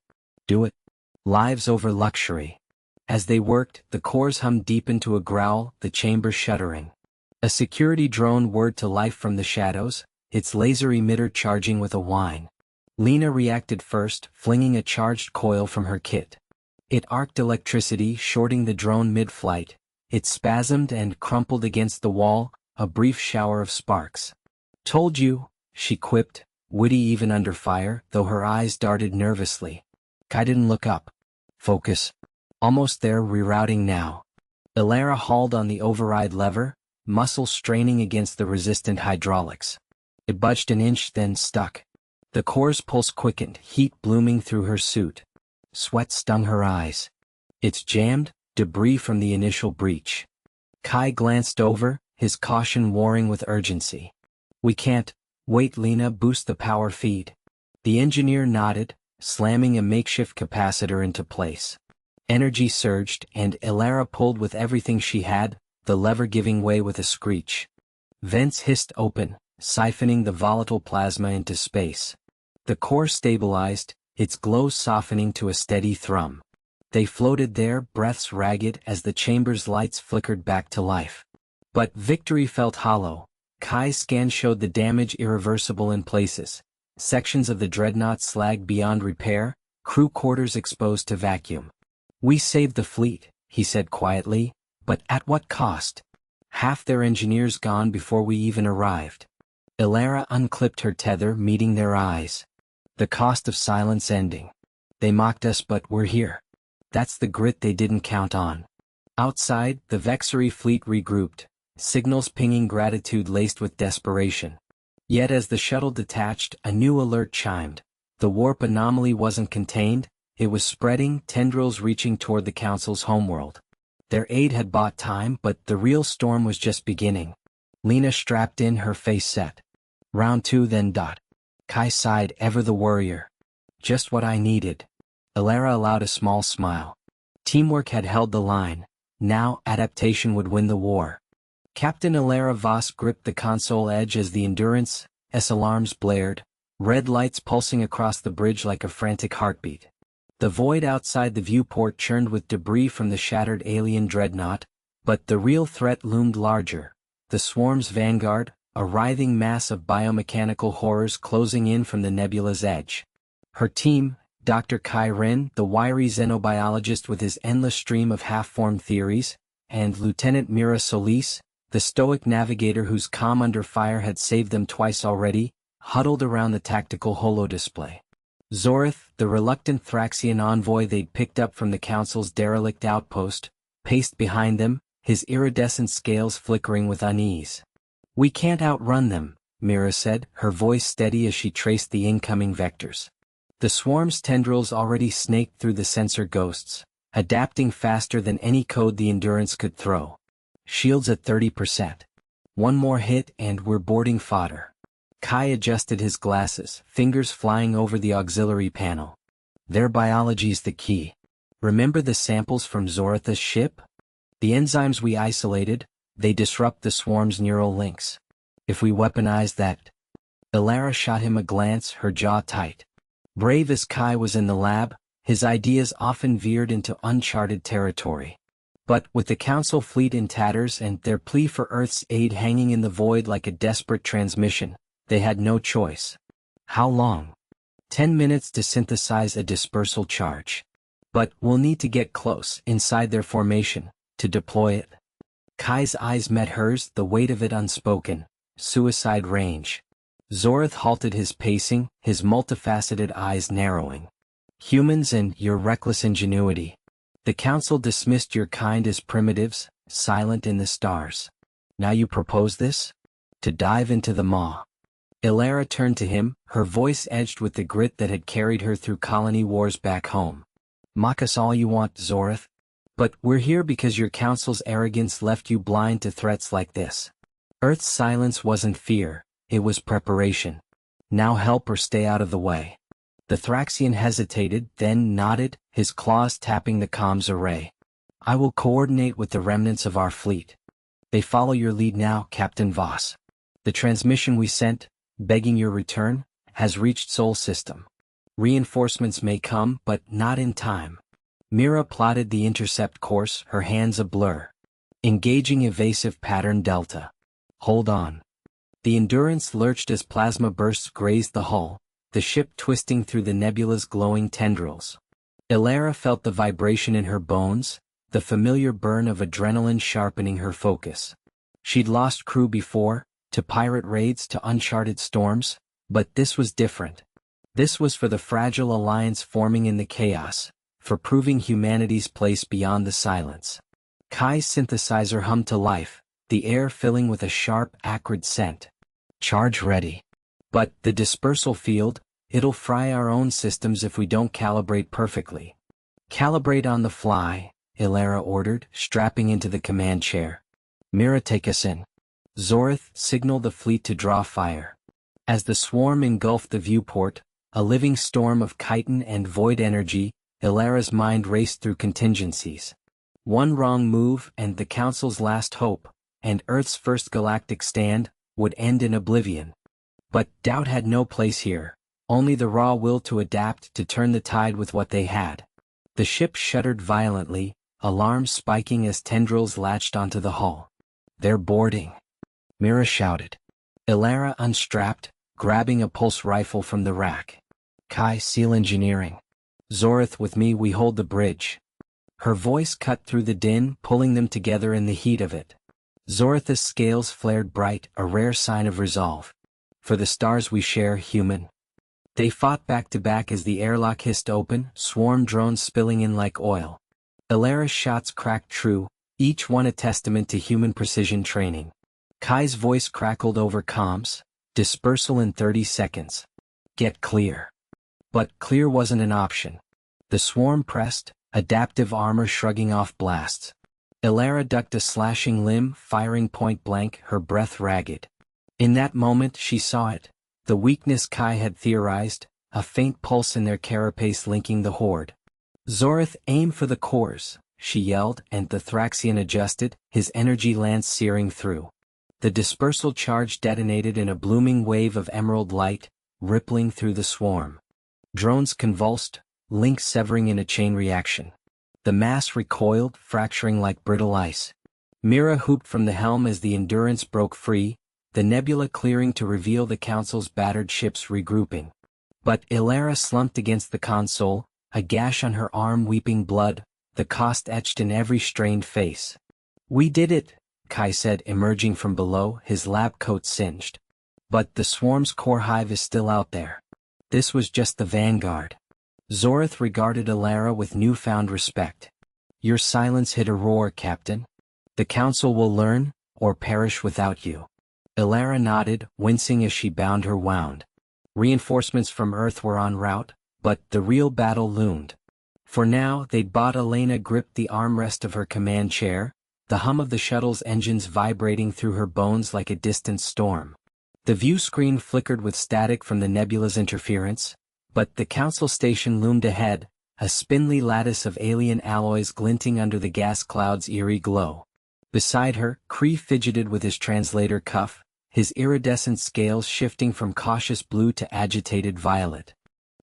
"Do it. Lives over luxury." As they worked, the core's hum deepened to a growl, the chamber shuddering. A security drone whirred to life from the shadows, its laser emitter charging with a whine. Lena reacted first, flinging a charged coil from her kit. It arced electricity, shorting the drone mid-flight. It spasmed and crumpled against the wall, a brief shower of sparks. "Told you," she quipped, witty even under fire, though her eyes darted nervously. Kai didn't look up. "Focus. Almost there, rerouting now." Elara hauled on the override lever, muscles straining against the resistant hydraulics. It budged an inch, then stuck. The core's pulse quickened, heat blooming through her suit. Sweat stung her eyes. "It's jammed," debris from the initial breach. Kai glanced over, his caution warring with urgency. "We can't." "Wait, Lena, boost the power feed." The engineer nodded, slamming a makeshift capacitor into place. Energy surged, and Elara pulled with everything she had, the lever giving way with a screech. Vents hissed open, siphoning the volatile plasma into space. The core stabilized, its glow softening to a steady thrum. They floated there, breaths ragged as the chamber's lights flickered back to life. But victory felt hollow. Kai's scan showed the damage irreversible in places. Sections of the dreadnought slag beyond repair, crew quarters exposed to vacuum. "We saved the fleet," he said quietly, "but at what cost? Half their engineers gone before we even arrived." Elara unclipped her tether, meeting their eyes. "The cost of silence ending. They mocked us, but we're here. That's the grit they didn't count on." Outside, the Vexery fleet regrouped, signals pinging gratitude laced with desperation. Yet as the shuttle detached, a new alert chimed. The warp anomaly wasn't contained, it was spreading, tendrils reaching toward the Council's homeworld. Their aid had bought time, but the real storm was just beginning. Lena strapped in, her face set. "Round 2 then. Kai sighed, ever the worrier. "Just what I needed." Elara allowed a small smile. Teamwork had held the line. Now, adaptation would win the war. Captain Elara Voss gripped the console edge as the Endurance's alarms blared, red lights pulsing across the bridge like a frantic heartbeat. The void outside the viewport churned with debris from the shattered alien dreadnought, but the real threat loomed larger. The swarm's vanguard, a writhing mass of biomechanical horrors closing in from the nebula's edge. Her team, Dr. Kai Ren, the wiry xenobiologist with his endless stream of half-formed theories, and Lieutenant Mira Solis, the stoic navigator whose calm under fire had saved them twice already, huddled around the tactical holodisplay. Zorith, the reluctant Thraxian envoy they'd picked up from the Council's derelict outpost, paced behind them, his iridescent scales flickering with unease. "We can't outrun them," Mira said, her voice steady as she traced the incoming vectors. The swarm's tendrils already snaked through the sensor ghosts, adapting faster than any code the Endurance could throw. "Shields at 30%. One more hit and we're boarding fodder." Kai adjusted his glasses, fingers flying over the auxiliary panel. "Their biology's the key. Remember the samples from Zoritha's ship? The enzymes we isolated, they disrupt the swarm's neural links. If we weaponize that..." Elara shot him a glance, her jaw tight. Brave as Kai was in the lab, his ideas often veered into uncharted territory. But with the Council fleet in tatters and their plea for Earth's aid hanging in the void like a desperate transmission, they had no choice. "How long?" 10 minutes to synthesize a dispersal charge. "But we'll need to get close, inside their formation, to deploy it." Kai's eyes met hers, the weight of it unspoken. Suicide range. Zorith halted his pacing, his multifaceted eyes narrowing. "Humans and your reckless ingenuity. The Council dismissed your kind as primitives, silent in the stars. Now you propose this? To dive into the maw." Elara turned to him, her voice edged with the grit that had carried her through colony wars back home. "Mock us all you want, Zorith. But we're here because your Council's arrogance left you blind to threats like this. Earth's silence wasn't fear, it was preparation. Now help or stay out of the way." The Thraxian hesitated, then nodded, his claws tapping the comms array. "I will coordinate with the remnants of our fleet. They follow your lead now, Captain Voss. The transmission we sent, begging your return, has reached Sol System. Reinforcements may come, but not in time." Mira plotted the intercept course, her hands a blur. "Engaging evasive pattern Delta. Hold on." The Endurance lurched as plasma bursts grazed the hull, the ship twisting through the nebula's glowing tendrils. Elara felt the vibration in her bones, the familiar burn of adrenaline sharpening her focus. She'd lost crew before, to pirate raids, to uncharted storms, but this was different. This was for the fragile alliance forming in the chaos, for proving humanity's place beyond the silence. Kai's synthesizer hummed to life, the air filling with a sharp, acrid scent. "Charge ready. But the dispersal field, it'll fry our own systems if we don't calibrate perfectly." "Calibrate on the fly," Elara ordered, strapping into the command chair. "Mira, take us in." Zorith signaled the fleet to draw fire. As the swarm engulfed the viewport, a living storm of chitin and void energy, Elara's mind raced through contingencies. One wrong move and the Council's last hope, and Earth's first galactic stand, would end in oblivion. But doubt had no place here, only the raw will to adapt, to turn the tide with what they had. The ship shuddered violently, alarms spiking as tendrils latched onto the hull. "They're boarding," Mira shouted. Elara unstrapped, grabbing a pulse rifle from the rack. "Kai, SEAL engineering. Zorith, with me, we hold the bridge." Her voice cut through the din, pulling them together in the heat of it. Zoritha's scales flared bright, a rare sign of resolve. "For the stars we share, human." They fought back to back as the airlock hissed open, swarm drones spilling in like oil. Elara's shots cracked true, each one a testament to human precision training. Kai's voice crackled over comms. "Dispersal in 30 seconds. Get clear." But clear wasn't an option. The swarm pressed, adaptive armor shrugging off blasts. Elara ducked a slashing limb, firing point blank, her breath ragged. In that moment she saw it, the weakness Kai had theorized, a faint pulse in their carapace linking the horde. "Zorith, aim for the cores," she yelled, and the Thraxian adjusted, his energy lance searing through. The dispersal charge detonated in a blooming wave of emerald light, rippling through the swarm. Drones convulsed, links severing in a chain reaction. The mass recoiled, fracturing like brittle ice. Mira whooped from the helm as the Endurance broke free, the nebula clearing to reveal the Council's battered ships regrouping. But Elara slumped against the console, a gash on her arm weeping blood, the cost etched in every strained face. "We did it," Kai said, emerging from below, his lab coat singed. "But the swarm's core hive is still out there. This was just the vanguard. Zorith regarded Alara with newfound respect. Your silence hid a roar, Captain. The Council will learn, or perish without you. Alara nodded, wincing as she bound her wound. Reinforcements from Earth were en route, but the real battle loomed. For now, they'd bought. Elena gripped the armrest of her command chair, the hum of the shuttle's engines vibrating through her bones like a distant storm. The view screen flickered with static from the nebula's interference, but the Council station loomed ahead, a spindly lattice of alien alloys glinting under the gas cloud's eerie glow. Beside her, Kree fidgeted with his translator cuff, his iridescent scales shifting from cautious blue to agitated violet.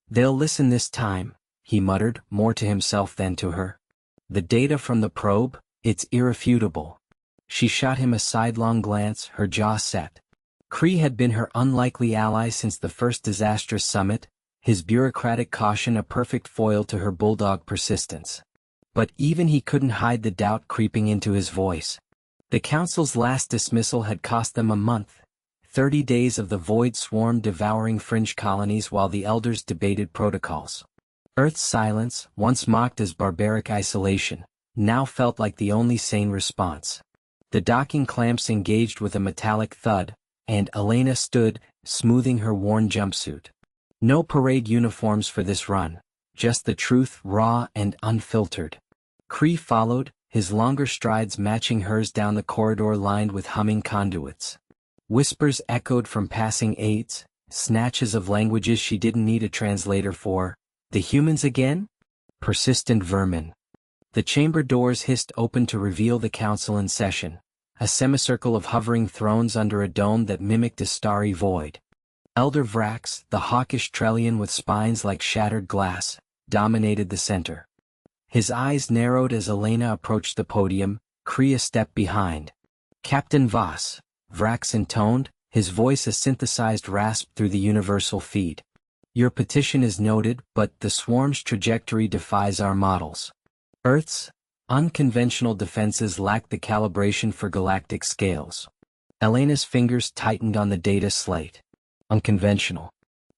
They'll listen this time, he muttered, more to himself than to her. The data from the probe, it's irrefutable. She shot him a sidelong glance, her jaw set. Kree had been her unlikely ally since the first disastrous summit, his bureaucratic caution a perfect foil to her bulldog persistence. But even he couldn't hide the doubt creeping into his voice. The Council's last dismissal had cost them a month, 30 days of the void swarm devouring fringe colonies while the elders debated protocols. Earth's silence, once mocked as barbaric isolation, now felt like the only sane response. The docking clamps engaged with a metallic thud, and Elena stood, smoothing her worn jumpsuit. No parade uniforms for this run, just the truth raw and unfiltered. Kree followed, his longer strides matching hers down the corridor lined with humming conduits. Whispers echoed from passing aides, snatches of languages she didn't need a translator for. The humans again? Persistent vermin. The chamber doors hissed open to reveal the Council in session, a semicircle of hovering thrones under a dome that mimicked a starry void. Elder Vrax, the hawkish Trellian with spines like shattered glass, dominated the center. His eyes narrowed as Elena approached the podium, Kree a step behind. Captain Voss, Vrax intoned, his voice a synthesized rasp through the universal feed. Your petition is noted, but the swarm's trajectory defies our models. Earth's unconventional defenses lack the calibration for galactic scales. Elena's fingers tightened on the data slate. Unconventional.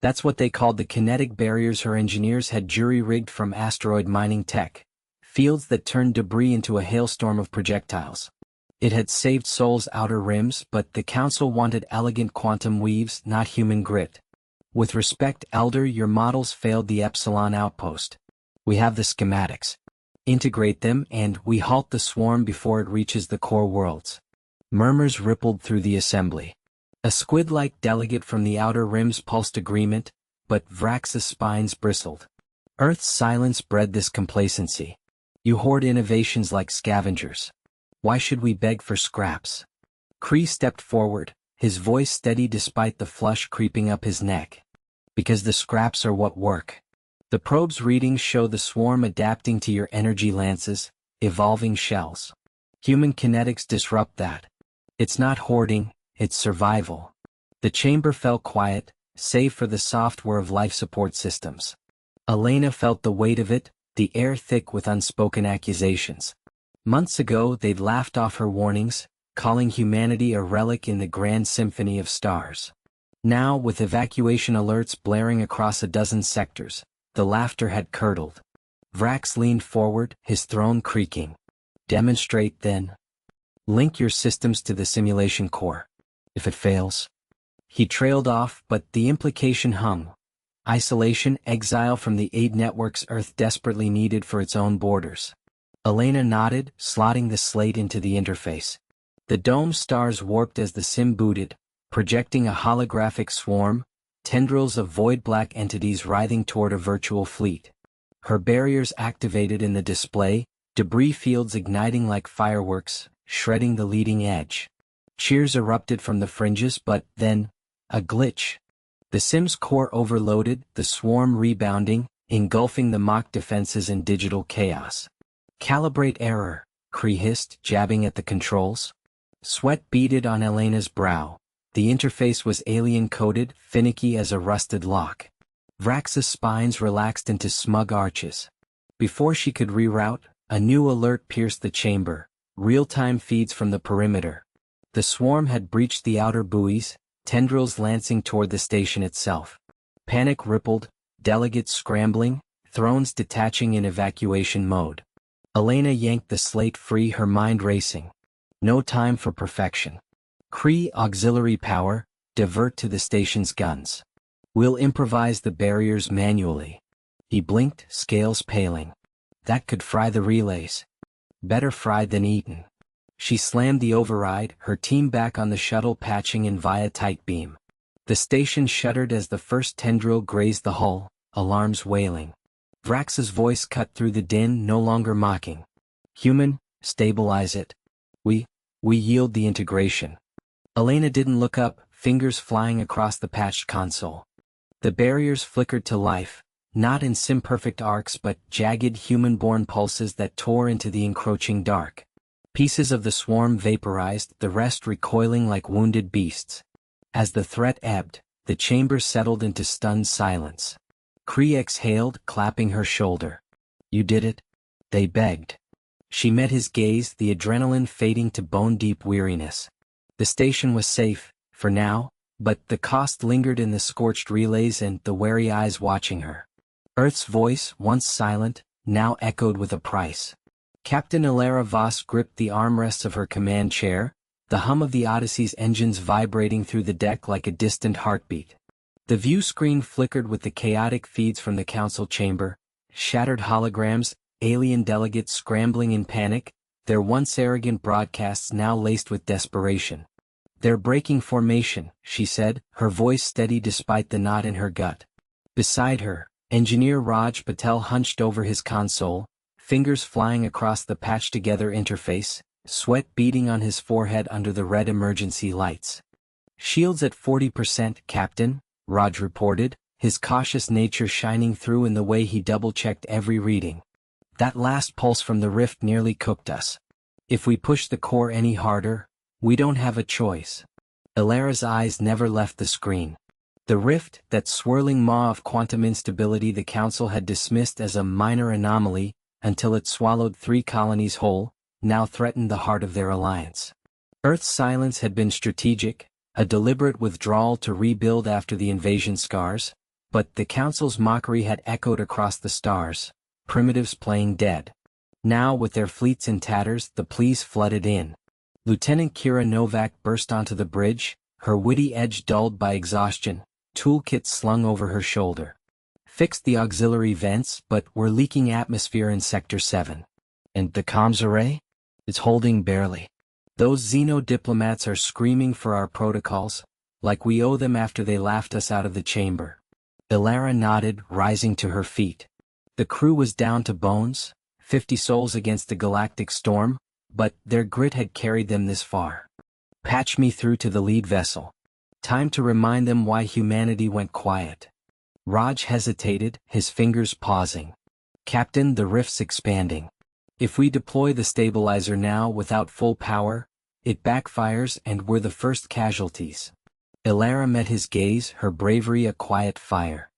That's what they called the kinetic barriers her engineers had jury-rigged from asteroid mining tech, fields that turned debris into a hailstorm of projectiles. It had saved Sol's outer rims, but the Council wanted elegant quantum weaves, not human grit. With respect, Elder, your models failed the Epsilon outpost. We have the schematics. Integrate them and we halt the swarm before it reaches the core worlds. Murmurs rippled through the assembly. A squid-like delegate from the outer rims pulsed agreement, but Vrax's spines bristled. Earth's silence bred this complacency. You hoard innovations like scavengers. Why should we beg for scraps? Kree stepped forward, his voice steady despite the flush creeping up his neck. Because the scraps are what work. The probe's readings show the swarm adapting to your energy lances, evolving shells. Human kinetics disrupt that. It's not hoarding, it's survival. The chamber fell quiet, save for the soft whir of life support systems. Elena felt the weight of it, the air thick with unspoken accusations. Months ago they'd laughed off her warnings, calling humanity a relic in the grand symphony of stars. Now, with evacuation alerts blaring across a dozen sectors, the laughter had curdled. Vrax leaned forward, his throne creaking. Demonstrate then. Link your systems to the simulation core. If it fails. He trailed off, but the implication hung. Isolation, exile from the aid networks Earth desperately needed for its own borders. Elena nodded, slotting the slate into the interface. The dome's stars warped as the sim booted, projecting a holographic swarm, tendrils of void-black entities writhing toward a virtual fleet. Her barriers activated in the display, debris fields igniting like fireworks, shredding the leading edge. Cheers erupted from the fringes, but then, a glitch. The sim's core overloaded, the swarm rebounding, engulfing the mock defenses in digital chaos. Calibrate error, Kree hissed, jabbing at the controls. Sweat beaded on Elena's brow. The interface was alien-coded, finicky as a rusted lock. Vrax's spines relaxed into smug arches. Before she could reroute, a new alert pierced the chamber, real-time feeds from the perimeter. The swarm had breached the outer buoys, tendrils lancing toward the station itself. Panic rippled, delegates scrambling, thrones detaching in evacuation mode. Elena yanked the slate free, her mind racing. No time for perfection. Kree auxiliary power, divert to the station's guns. We'll improvise the barriers manually. He blinked, scales paling. That could fry the relays. Better fried than eaten. She slammed the override, her team back on the shuttle patching in via tight beam. The station shuddered as the first tendril grazed the hull, alarms wailing. Vrax's voice cut through the din, no longer mocking. Human, stabilize it. We yield the integration. Elena didn't look up, fingers flying across the patched console. The barriers flickered to life, not in imperfect arcs but jagged human-born pulses that tore into the encroaching dark. Pieces of the swarm vaporized, the rest recoiling like wounded beasts. As the threat ebbed, the chamber settled into stunned silence. Kree exhaled, clapping her shoulder. You did it? They begged. She met his gaze, the adrenaline fading to bone-deep weariness. The station was safe, for now, but the cost lingered in the scorched relays and the wary eyes watching her. Earth's voice, once silent, now echoed with a price. Captain Ilara Voss gripped the armrests of her command chair, the hum of the Odyssey's engines vibrating through the deck like a distant heartbeat. The view screen flickered with the chaotic feeds from the council chamber, shattered holograms, alien delegates scrambling in panic, their once arrogant broadcasts now laced with desperation. They're breaking formation, she said, her voice steady despite the knot in her gut. Beside her, Engineer Raj Patel hunched over his console, fingers flying across the patched-together interface, sweat beading on his forehead under the red emergency lights. Shields at 40%, Captain, Raj reported, his cautious nature shining through in the way he double-checked every reading. That last pulse from the rift nearly cooked us. If we push the core any harder, we don't have a choice. Ilara's eyes never left the screen. The rift, that swirling maw of quantum instability the Council had dismissed as a minor anomaly until it swallowed 3 colonies whole, now threatened the heart of their alliance. Earth's silence had been strategic, a deliberate withdrawal to rebuild after the invasion scars, but the Council's mockery had echoed across the stars, primitives playing dead. Now, with their fleets in tatters, the pleas flooded in. Lieutenant Kira Novak burst onto the bridge, her witty edge dulled by exhaustion, toolkit slung over her shoulder. Fixed the auxiliary vents, but we're leaking atmosphere in Sector 7. And the comms array? It's holding barely. Those xeno-diplomats are screaming for our protocols, like we owe them after they laughed us out of the chamber. Ilara nodded, rising to her feet. The crew was down to bones, 50 souls against the galactic storm, but their grit had carried them this far. Patch me through to the lead vessel. Time to remind them why humanity went quiet. Raj hesitated, his fingers pausing. Captain, the rift's expanding. If we deploy the stabilizer now without full power, it backfires and we're the first casualties. Ilara met his gaze, her bravery a quiet fire.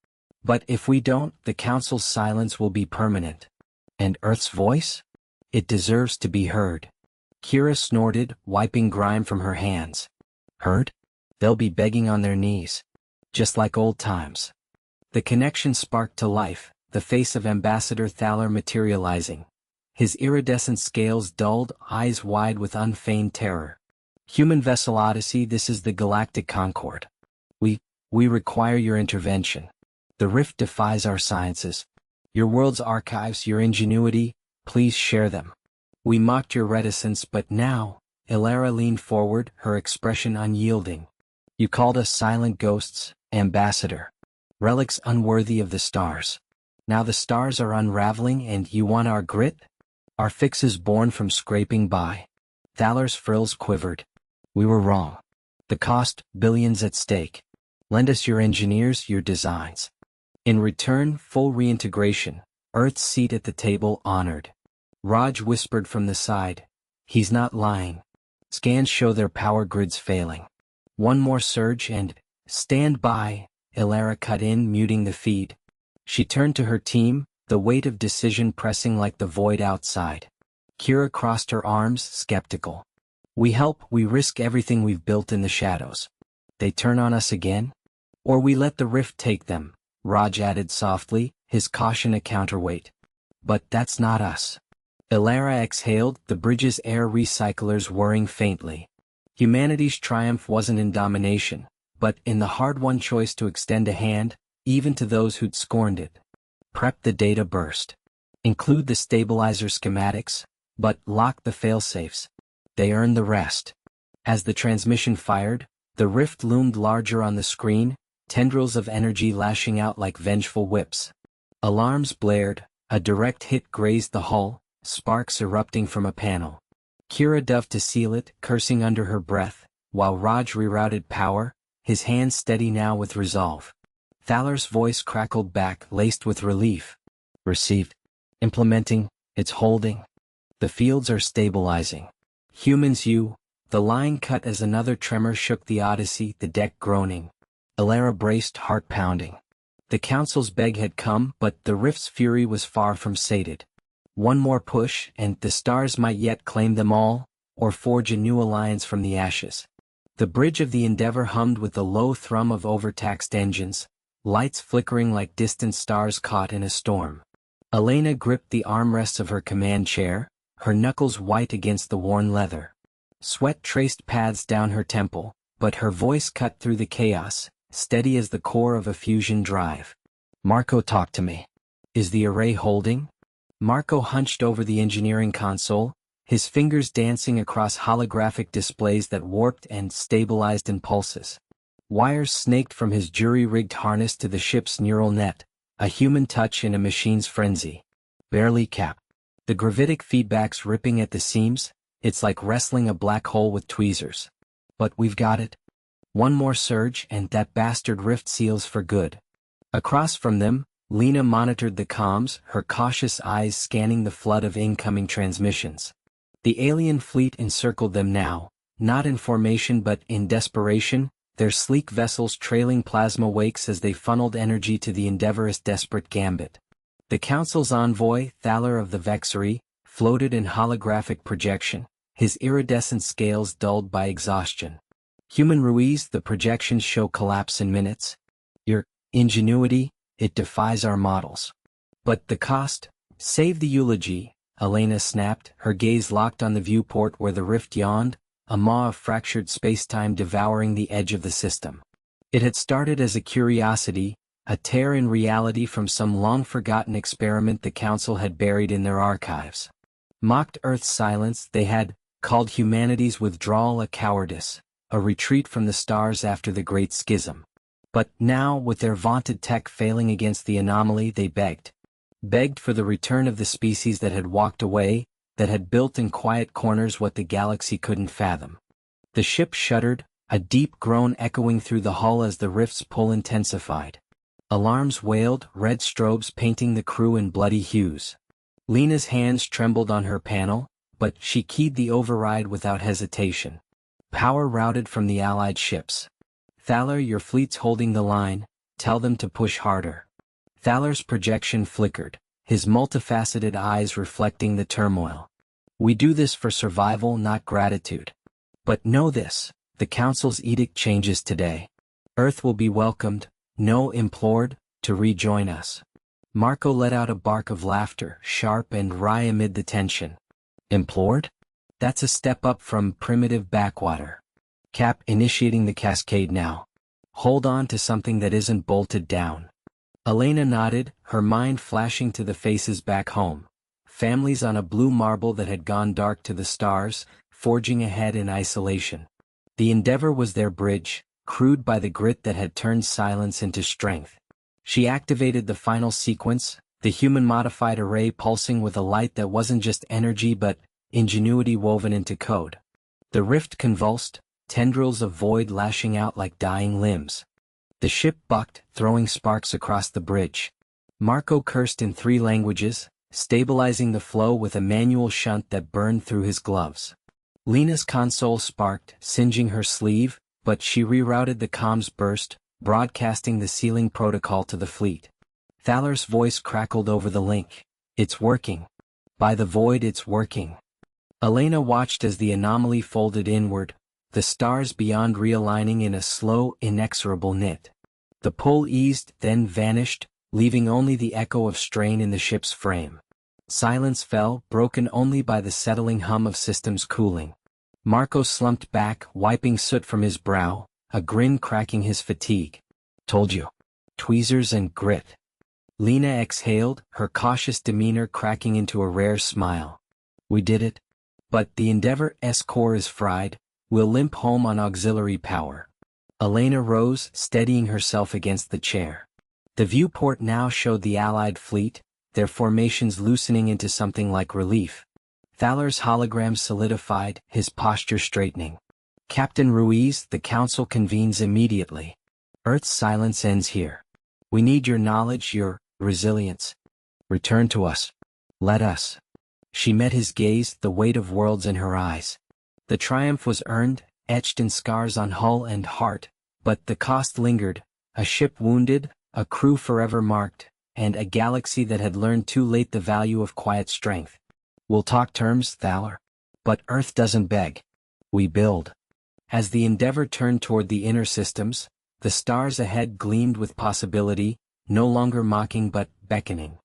But if we don't, the Council's silence will be permanent. And Earth's voice? It deserves to be heard. Kira snorted, wiping grime from her hands. Heard? They'll be begging on their knees. Just like old times. The connection sparked to life, the face of Ambassador Thaler materializing. His iridescent scales dulled, eyes wide with unfeigned terror. Human vessel Odyssey, this is the Galactic Concord. We require your intervention. The rift defies our sciences. Your world's archives, your ingenuity, please share them. We mocked your reticence, but now, Ilara leaned forward, her expression unyielding. You called us silent ghosts, Ambassador. Relics unworthy of the stars. Now the stars are unraveling and you want our grit? Our fixes born from scraping by. Thaler's frills quivered. We were wrong. The cost, billions at stake. Lend us your engineers, your designs. In return, full reintegration, Earth's seat at the table honored. Raj whispered from the side. He's not lying. Scans show their power grids failing. One more surge and, stand by, Ilara cut in, muting the feed. She turned to her team, the weight of decision pressing like the void outside. Kira crossed her arms, skeptical. We help, we risk everything we've built in the shadows. They turn on us again? Or we let the rift take them, Raj added softly, his caution a counterweight. But that's not us. Ilara exhaled, the bridge's air recyclers whirring faintly. Humanity's triumph wasn't in domination, but in the hard-won choice to extend a hand, even to those who'd scorned it. Prep the data burst. Include the stabilizer schematics, but lock the failsafes. They earn the rest. As the transmission fired, the rift loomed larger on the screen, tendrils of energy lashing out like vengeful whips. Alarms blared, a direct hit grazed the hull, sparks erupting from a panel. Kira dove to seal it, cursing under her breath, while Raj rerouted power, his hands steady now with resolve. Thaler's voice crackled back, laced with relief. Received. Implementing, it's holding. The fields are stabilizing. Humans The line cut as another tremor shook the Odyssey, the deck groaning. Ilara braced, heart pounding. The Council's beg had come, but the rift's fury was far from sated. One more push, and the stars might yet claim them all, or forge a new alliance from the ashes. The bridge of the Endeavor hummed with the low thrum of overtaxed engines, lights flickering like distant stars caught in a storm. Elena gripped the armrests of her command chair, her knuckles white against the worn leather. Sweat traced paths down her temple, but her voice cut through the chaos, steady as the core of a fusion drive. Marco, talk to me. Is the array holding? Marco hunched over the engineering console, his fingers dancing across holographic displays that warped and stabilized in pulses. Wires snaked from his jury-rigged harness to the ship's neural net, a human touch in a machine's frenzy. Barely, Cap. The gravitic feedback's ripping at the seams, it's like wrestling a black hole with tweezers. But we've got it. One more surge and that bastard rift seals for good. Across from them, Lena monitored the comms, her cautious eyes scanning the flood of incoming transmissions. The alien fleet encircled them now, not in formation but in desperation, their sleek vessels trailing plasma wakes as they funneled energy to the Endeavor's desperate gambit. The Council's envoy, Thaler of the Vexery, floated in holographic projection, his iridescent scales dulled by exhaustion. Human Ruiz, the projections show collapse in minutes. Your ingenuity, it defies our models. But the cost? Save the eulogy, Elena snapped, her gaze locked on the viewport where the rift yawned, a maw of fractured spacetime devouring the edge of the system. It had started as a curiosity, a tear in reality from some long-forgotten experiment the Council had buried in their archives. Mocked Earth's silence, they had called humanity's withdrawal a cowardice, a retreat from the stars after the Great Schism. But now, with their vaunted tech failing against the anomaly, they begged for the return of the species that had walked away, that had built in quiet corners what the galaxy couldn't fathom. The ship shuddered, a deep groan echoing through the hull as the rift's pull intensified. Alarms wailed, red strobes painting the crew in bloody hues. Lena's hands trembled on her panel, but she keyed the override without hesitation. Power routed from the Allied ships. Thaler, your fleet's holding the line, tell them to push harder. Thaler's projection flickered, his multifaceted eyes reflecting the turmoil. We do this for survival, not gratitude. But know this, the Council's edict changes today. Earth will be welcomed, no implored, to rejoin us. Marco let out a bark of laughter, sharp and wry amid the tension. Implored? That's a step up from primitive backwater. Cap, initiating the cascade now. Hold on to something that isn't bolted down. Elena nodded, her mind flashing to the faces back home. Families on a blue marble that had gone dark to the stars, forging ahead in isolation. The Endeavor was their bridge, crude by the grit that had turned silence into strength. She activated the final sequence, the human-modified array pulsing with a light that wasn't just energy but ingenuity woven into code. The rift convulsed, tendrils of void lashing out like dying limbs. The ship bucked, throwing sparks across the bridge. Marco cursed in 3 languages, stabilizing the flow with a manual shunt that burned through his gloves. Lena's console sparked, singeing her sleeve, but she rerouted the comms burst, broadcasting the sealing protocol to the fleet. Thaler's voice crackled over the link. It's working. By the void, it's working. Elena watched as the anomaly folded inward, the stars beyond realigning in a slow, inexorable knit. The pull eased, then vanished, leaving only the echo of strain in the ship's frame. Silence fell, broken only by the settling hum of systems cooling. Marco slumped back, wiping soot from his brow, a grin cracking his fatigue. Told you. Tweezers and grit. Lena exhaled, her cautious demeanor cracking into a rare smile. We did it. But the Endeavor's core is fried, we'll limp home on auxiliary power. Elena rose, steadying herself against the chair. The viewport now showed the Allied fleet, their formations loosening into something like relief. Thaler's hologram solidified, his posture straightening. Captain Ruiz, the council convenes immediately. Earth's silence ends here. We need your knowledge, your resilience. Return to us. Let us. She met his gaze, the weight of worlds in her eyes. The triumph was earned, etched in scars on hull and heart, but the cost lingered, a ship wounded, a crew forever marked, and a galaxy that had learned too late the value of quiet strength. We'll talk terms, Thaler. But Earth doesn't beg. We build. As the Endeavor turned toward the inner systems, the stars ahead gleamed with possibility, no longer mocking but beckoning.